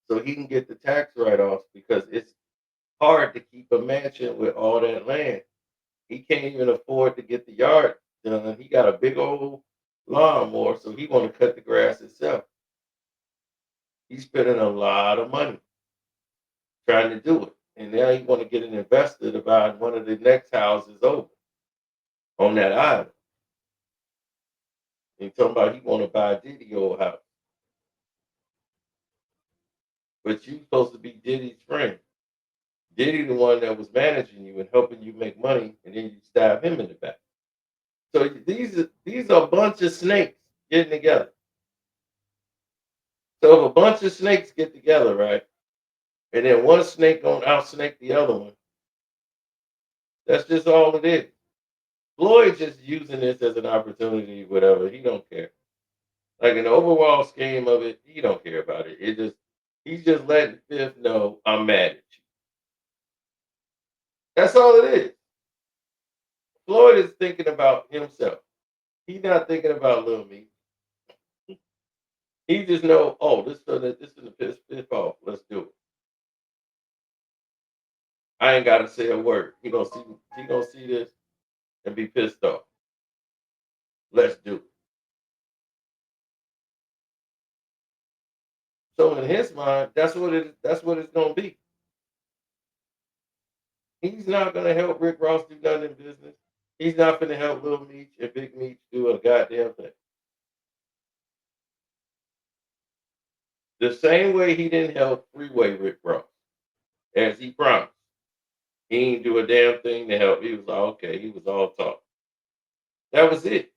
so he can get the tax write-offs, because it's hard to keep a mansion with all that land. He can't even afford to get the yard done. He got a big old lawnmower, so he want to cut the grass himself. He's spending a lot of money trying to do it. And now he want to get an investor to buy one of the next houses over on that island. He's talking about he want to buy Diddy old house. But you supposed to be Diddy's friend. Diddy the one that was managing you and helping you make money, and then you stab him in the back. So these are a bunch of snakes getting together. So if a bunch of snakes get together, right, and then one snake gonna outsnake the other one, that's just all it is. Floyd just using this as an opportunity, whatever. He don't care. Like in the overall scheme of it, he don't care about it. He's just letting Fifth know, I'm mad at you. That's all it is. Floyd is thinking about himself. He's not thinking about Lil Meat. He just know, oh, this is the piss off. Let's do it. I ain't gotta say a word. He gonna see this and be pissed off. Let's do it. So in his mind, that's what it's gonna be. He's not gonna help Rick Ross do nothing in business. He's not gonna help Lil Meech and Big Meech do a goddamn thing. The same way he didn't help Freeway Rick Ross, as he promised. He didn't do a damn thing to help. He was all okay. He was all talk. That was it.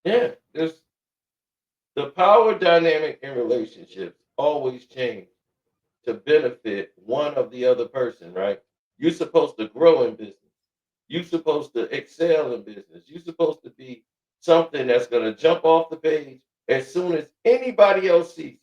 Yeah, there's the power dynamic in relationships always change to benefit one of the other person, right? You're supposed to grow in business. You're supposed to excel in business. You're supposed to be something that's going to jump off the page as soon as anybody else sees it.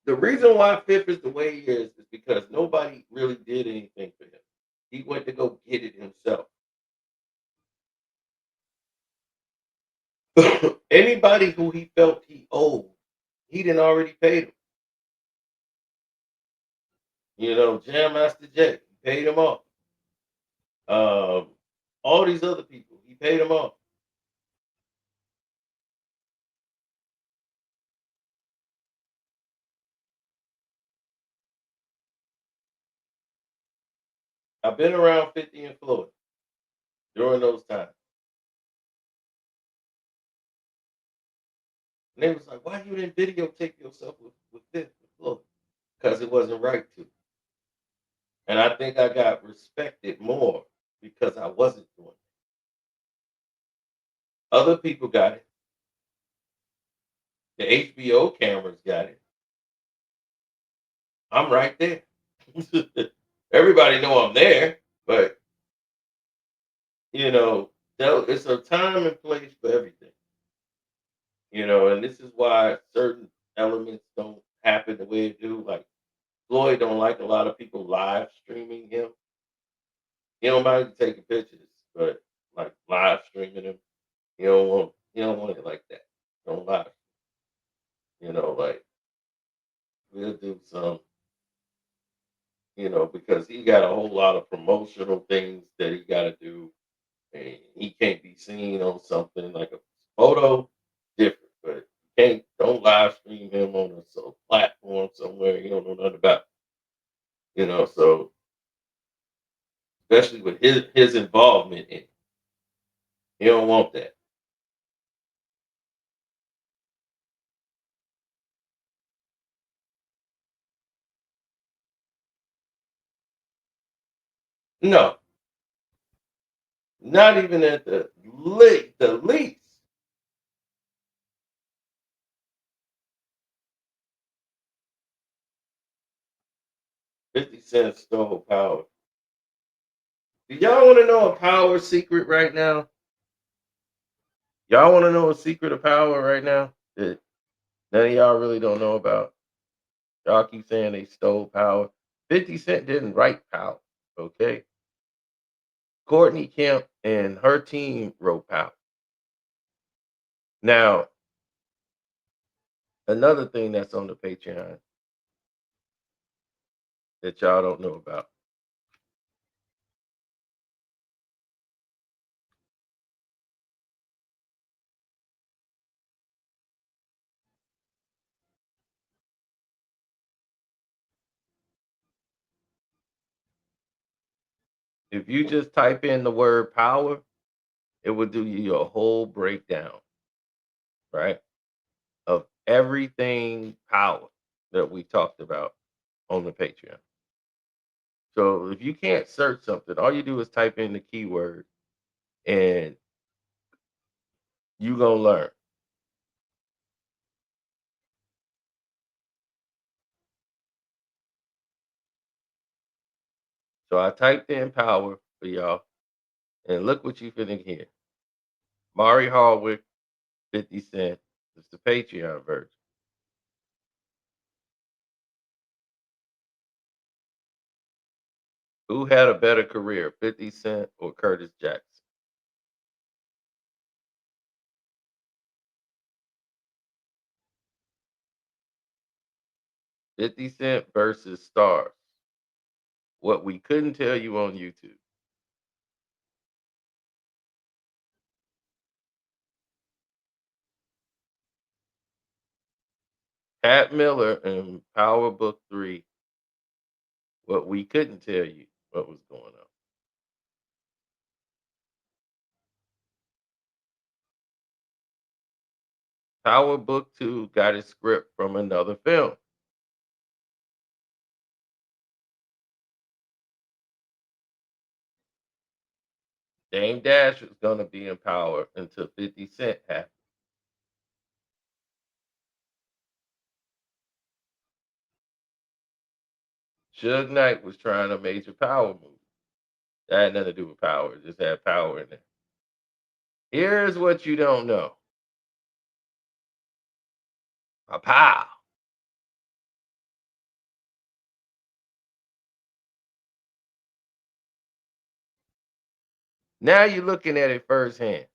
The reason why Fifth is the way he is because nobody really did anything for him. He went to go get it himself. Anybody who he felt he owed, he didn't already pay them. You know, Jam Master Jay, he paid him off. All these other people, he paid them off. I've been around 50 and Floyd during those times. And they was like, why you didn't videotape yourself with 50 and Floyd? Because it wasn't right to. And I think I got respected more because I wasn't doing it. Other people got it. The HBO cameras got it. I'm right there. Everybody know I'm there, but you know, it's a time and place for everything. You know, and this is why certain elements don't happen the way it do. Like Floyd don't like a lot of people live streaming him. He don't mind taking pictures, but like live streaming him, he don't want it like that. Don't live. You know, like we'll do some because he got a whole lot of promotional things that he got to do, and he can't be seen on something like a photo, different, but don't live stream him on a platform somewhere you don't know nothing about, so especially with his involvement in it, he don't want that. No, not even at the least. 50 Cent stole power. Do y'all want to know a power secret right now? Y'all want to know a secret of power right now that none of y'all really don't know about? Y'all keep saying they stole power. 50 Cent didn't write power, okay? Courtney Kemp and her team wrote power. Now, another thing that's on the Patreon that y'all don't know about. If you just type in the word power, it will do you a whole breakdown, right? Of everything power that we talked about on the Patreon. So if you can't search something, all you do is type in the keyword and you gonna learn. So I typed in power for y'all, and look what you finna hear. Mari Hardwick, 50 Cent. It's the Patreon version. Who had a better career, 50 Cent or Curtis Jackson? 50 Cent versus Stars. What we couldn't tell you on YouTube. Pat Miller in Power Book 3. What we couldn't tell you what was going on. Power Book 2 got its script from another film. Dame Dash was going to be in Power until 50 Cent happened. Suge Knight was trying a major Power movie. That had nothing to do with Power. It just had Power in it. Here's what you don't know. A pow. Now you're looking at it firsthand.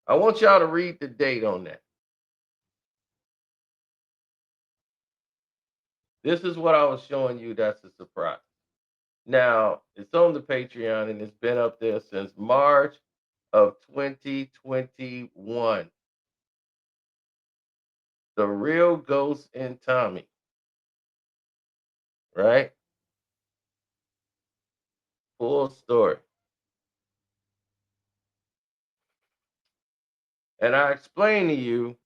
I want y'all to read the date on that. This is what I was showing you that's a surprise. Now, it's on the Patreon and it's been up there since March of 2021. The Real Ghost in Tommy. Right? Full story. And I explained to you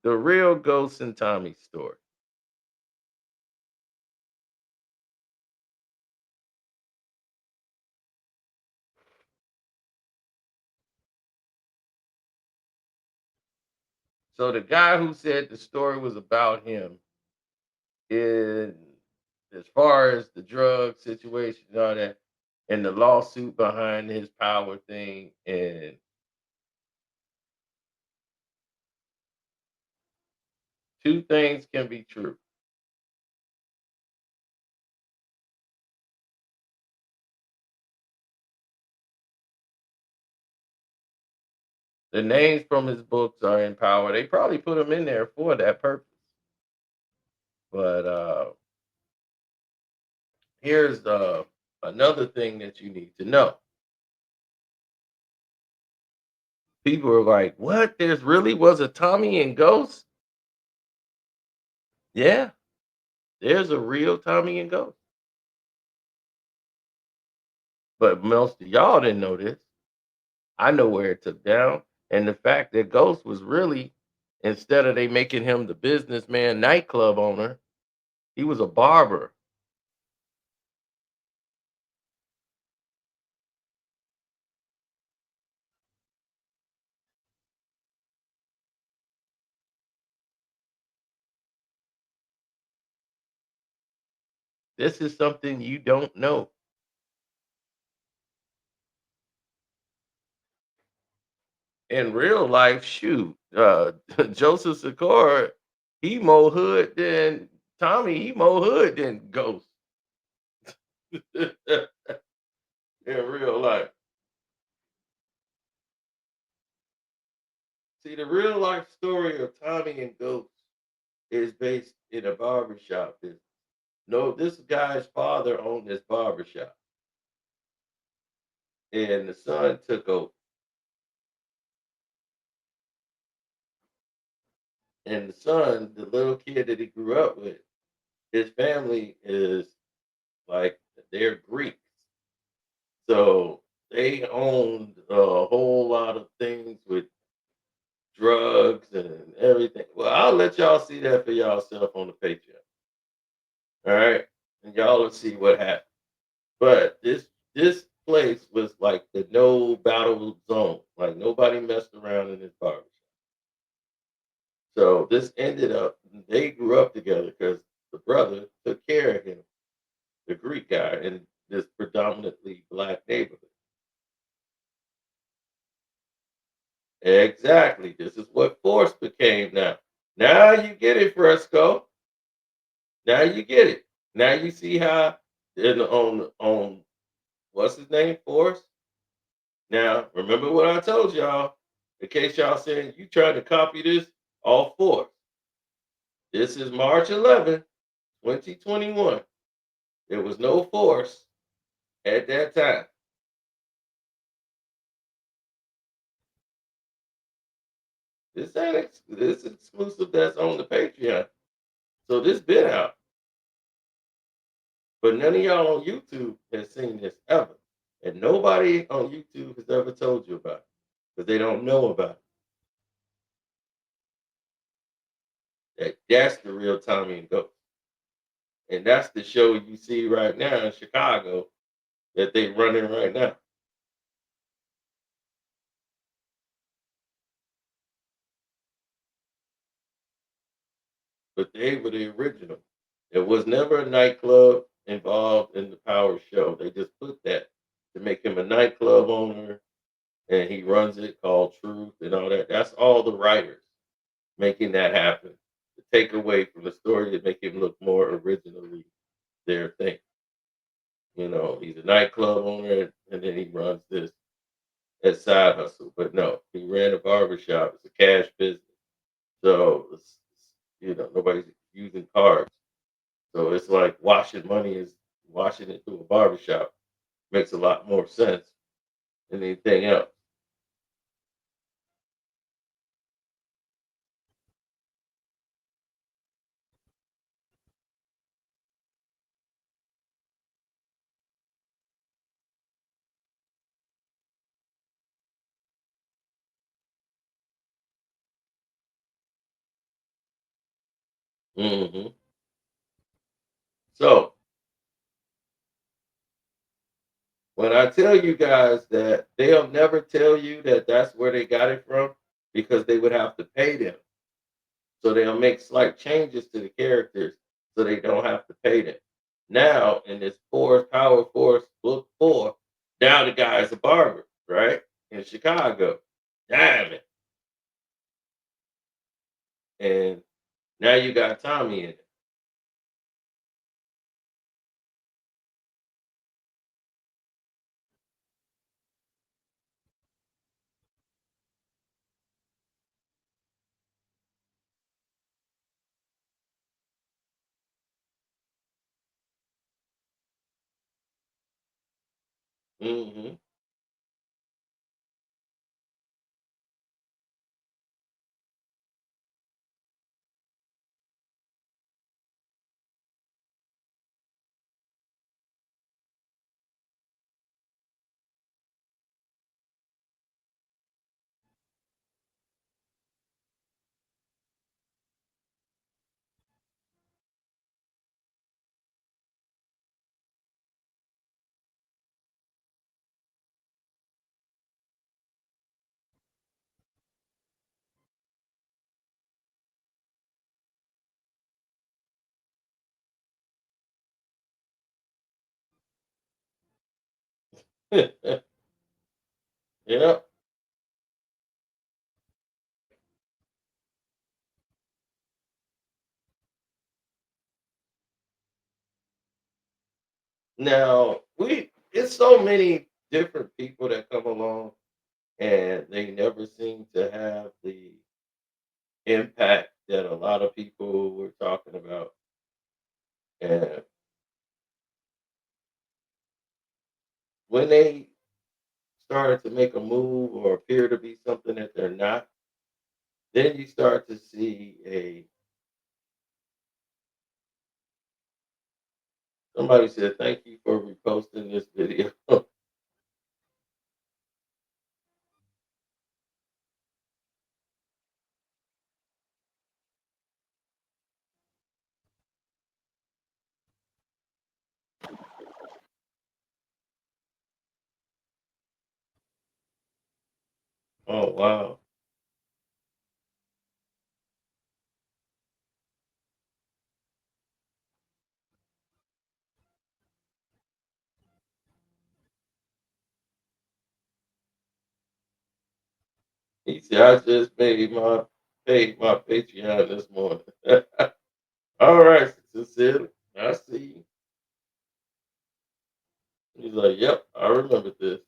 the real Ghost in Tommy story. So the guy who said the story was about him, in as far as the drug situation and all that, and the lawsuit behind his power thing, and two things can be true. The names from his books are in power. They probably put them in there for that purpose. But here's another thing that you need to know. People are like, "What? There's really was a Tommy and Ghost?" Yeah, there's a real Tommy and Ghost. But most of y'all didn't know this. I know where it took down, and the fact that Ghost was really, instead of they making him the businessman nightclub owner, he was a barber. This is something you don't know. In real life, shoot, Joseph Sikora, he more hood than Tommy, he more hood than Ghost in real life. See, the real life story of Tommy and Ghost is based in a barbershop business. No, this guy's father owned this barbershop, and the son took over. And the son, the little kid that he grew up with, his family is like they're Greeks. So they owned a whole lot of things with drugs and everything. Well, I'll let y'all see that for yourself on the Patreon. All right. And y'all will see what happened. But this place was like the no battle zone. Like nobody messed around in this barbershop. So this ended up they grew up together because the brother took care of him, the Greek guy, in this predominantly black neighborhood. Exactly. This is what force became now. Now you get it, Fresco. Now you get it. Now you see how on what's his name, Force. Now remember what I told y'all. In case y'all saying you trying to copy this, all Force. This is March 11th, 2021. There was no Force at that time. This exclusive that's on the Patreon. So this been out. But none of y'all on YouTube has seen this ever. And nobody on YouTube has ever told you about it because they don't know about it. That's the real Tommy and Ghost. And that's the show you see right now in Chicago that they running right now. But they were the original. There was never a nightclub involved in the Power show. They just put that to make him a nightclub owner and he runs it called Truth and all that. That's all the writers making that happen. To take away from the story to make him look more originally their thing. You know, he's a nightclub owner and then he runs this as side hustle. But no, he ran a barbershop. It's a cash business. So, nobody's using cards. So it's like washing money is washing it through a barbershop. Makes a lot more sense than anything else. hmm So when I tell you guys that they'll never tell you that that's where they got it from because they would have to pay them. So they'll make slight changes to the characters so they don't have to pay them. Now in this Power Force book 4, now the guy is a barber, right? In Chicago. Damn it. And now you got Tommy in it. Hmm. Yeah. Now we it's so many different people that come along and they never seem to have the impact that a lot of people were talking about. And when they started to make a move or appear to be something that they're not, then you start to see a somebody said, "Thank you for reposting this video." Oh wow. He said, "I just paid my Patreon this morning." All right, sincerely. I see you. He's like, "Yep, I remember this."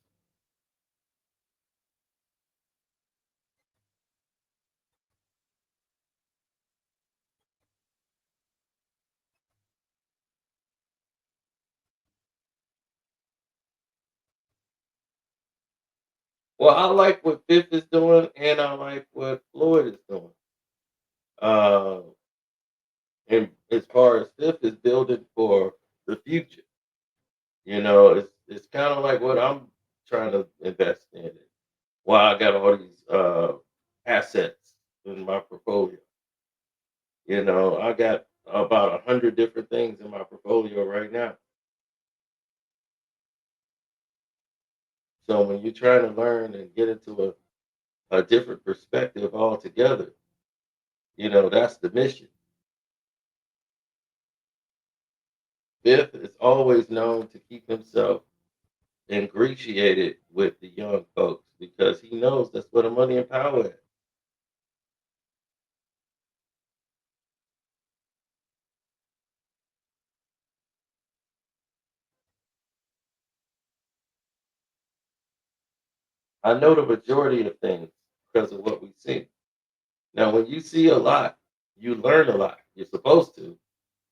Well, I like what Fifth is doing, and I like what Floyd is doing. Uh, and as far as Fifth is building for the future, it's kind of like what I'm trying to invest in. Why I got all these assets in my portfolio. I got about 100 different things in my portfolio right now. So when you're trying to learn and get into a different perspective altogether, that's the mission. Biff is always known to keep himself ingratiated with the young folks because he knows that's where the money and power is. I know the majority of things because of what we see. Now, when you see a lot, you learn a lot. You're supposed to,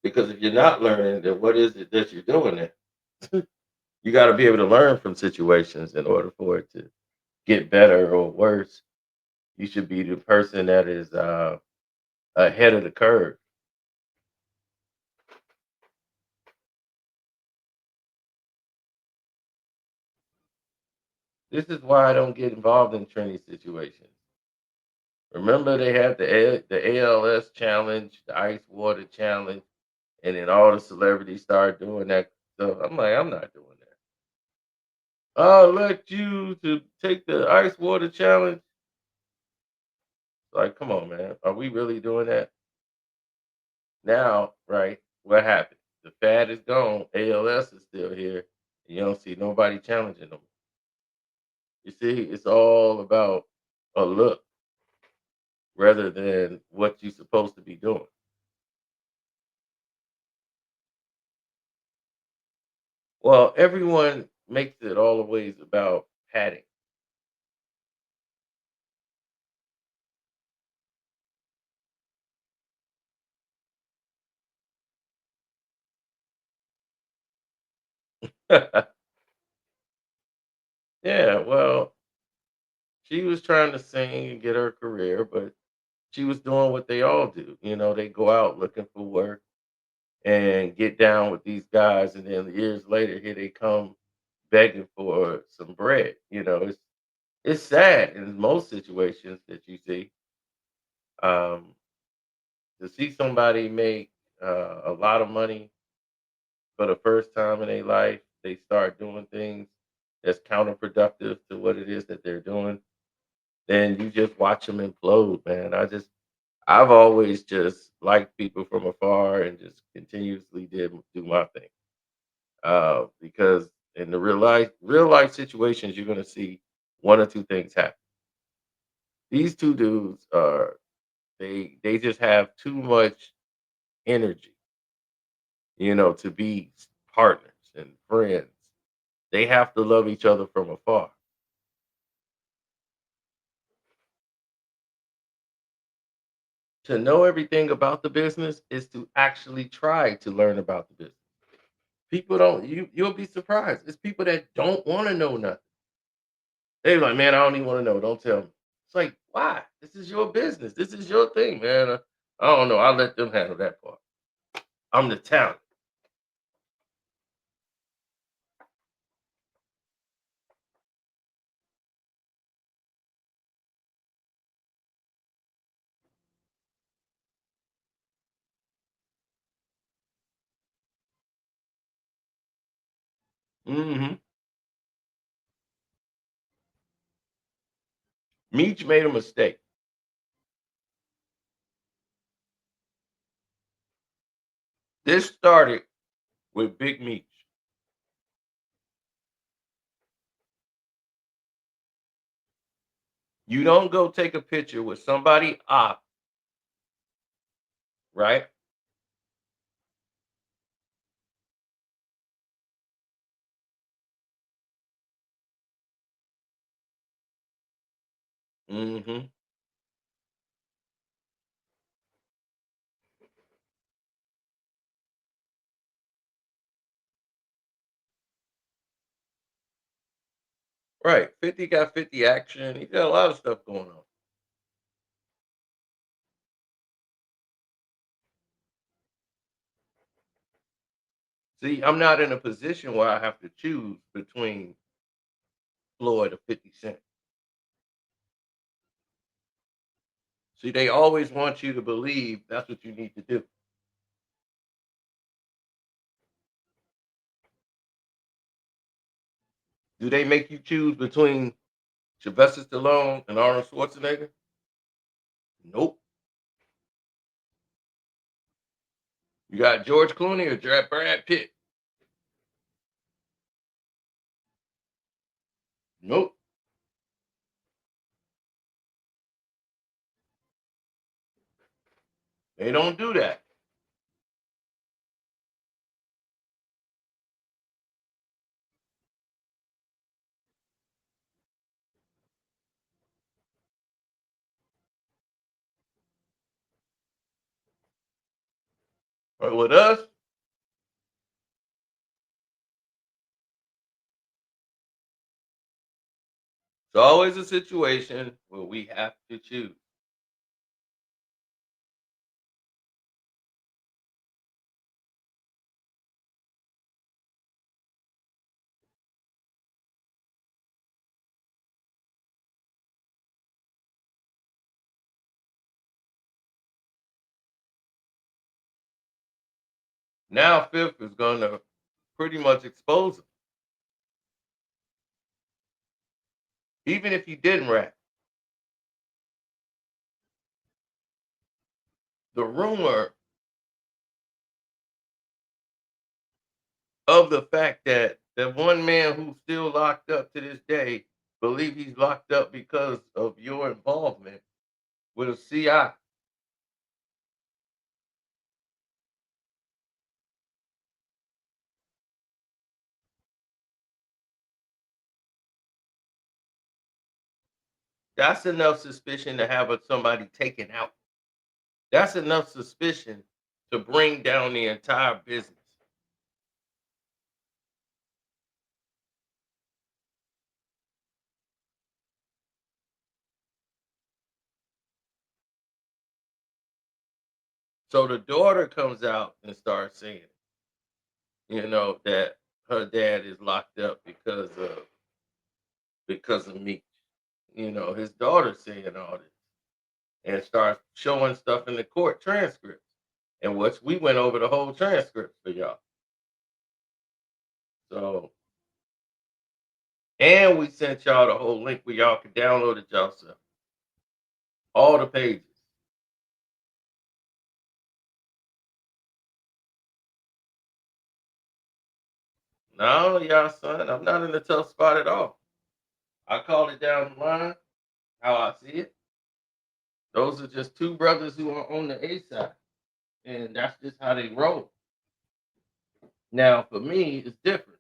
because if you're not learning, then what is it that you're doing there? You got to be able to learn from situations in order for it to get better or worse. You should be the person that is ahead of the curve. This is why I don't get involved in training situations. Remember, they had the ALS challenge, the ice water challenge, and then all the celebrities started doing that stuff. I'm like, I'm not doing that. I'll let you to take the ice water challenge. Like, come on, man. Are we really doing that? Now, right? What happened? The fad is gone. ALS is still here. You don't see nobody challenging them. You see, it's all about a look rather than what you're supposed to be doing. Well, everyone makes it always about padding. Yeah, well, she was trying to sing and get her career, but she was doing what they all do. You know, they go out looking for work and get down with these guys, and then years later, here they come begging for some bread. You know, it's sad in most situations that you see. Um, to see somebody make a lot of money for the first time in their life, they start doing things that's counterproductive to what it is that they're doing. Then you just watch them implode, man. I've always just liked people from afar and just continuously did do my thing. Because in the real life situations, you're gonna see one or two things happen. These two dudes are they just have too much energy, to be partners and friends. They have to love each other from afar. To know everything about the business is to actually try to learn about the business. People don't you'll be surprised. It's people that don't want to know nothing. They're like, man, I don't even want to know. Don't tell me. It's like, why? This is your business. This is your thing, man. I don't know. I'll let them handle that part. I'm the talent. Hmm. Meech made a mistake. This started with Big Meech. You don't go take a picture with somebody op, right? Hmm. Right. 50 got 50 action. He got a lot of stuff going on. See, I'm not in a position where I have to choose between Floyd or 50 Cent. See, they always want you to believe that's what you need to do. Do they make you choose between Sylvester Stallone and Arnold Schwarzenegger? Nope. You got George Clooney or Brad Pitt? Nope. They don't do that. But with us, it's always a situation where we have to choose. Now, Fifth is going to pretty much expose him. Even if he didn't rap, the rumor of the fact that the one man who's still locked up to this day believe he's locked up because of your involvement with a CI. That's enough suspicion to have somebody taken out. That's enough suspicion to bring down the entire business. So the daughter comes out and starts saying, that her dad is locked up because of Meech. His daughter's saying all this and starts showing stuff in the court transcripts. And we went over the whole transcript for y'all. So, and we sent y'all the whole link where y'all can download it yourself. All the pages. No, y'all, son, I'm not in a tough spot at all. I called it down the line, how I see it. Those are just two brothers who are on the A side. And that's just how they roll. Now, for me, it's different.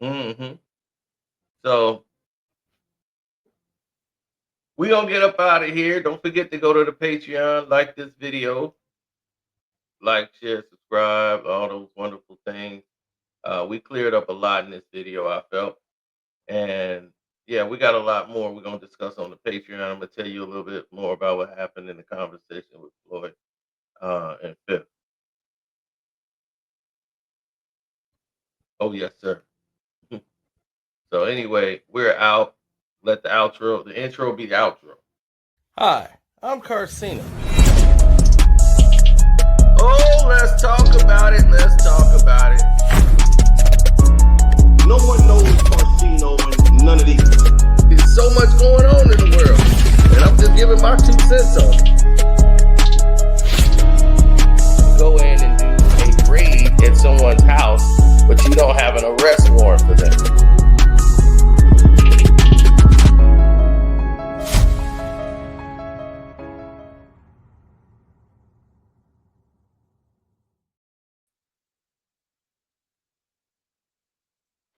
Mm-hmm. So we're going to get up out of here. Don't forget to go to the Patreon, like this video, like, share, subscribe, all those wonderful things. We cleared up a lot in this video, I felt. And yeah, we got a lot more we're going to discuss on the Patreon. I'm going to tell you a little bit more about what happened in the conversation with Floyd and Fifth. Oh, yes, sir. So anyway, we're out. Let the intro be the outro. Hi, I'm Carcino. Oh, let's talk about it. Let's talk about it. No one knows Carcino and none of these. There's so much going on in the world.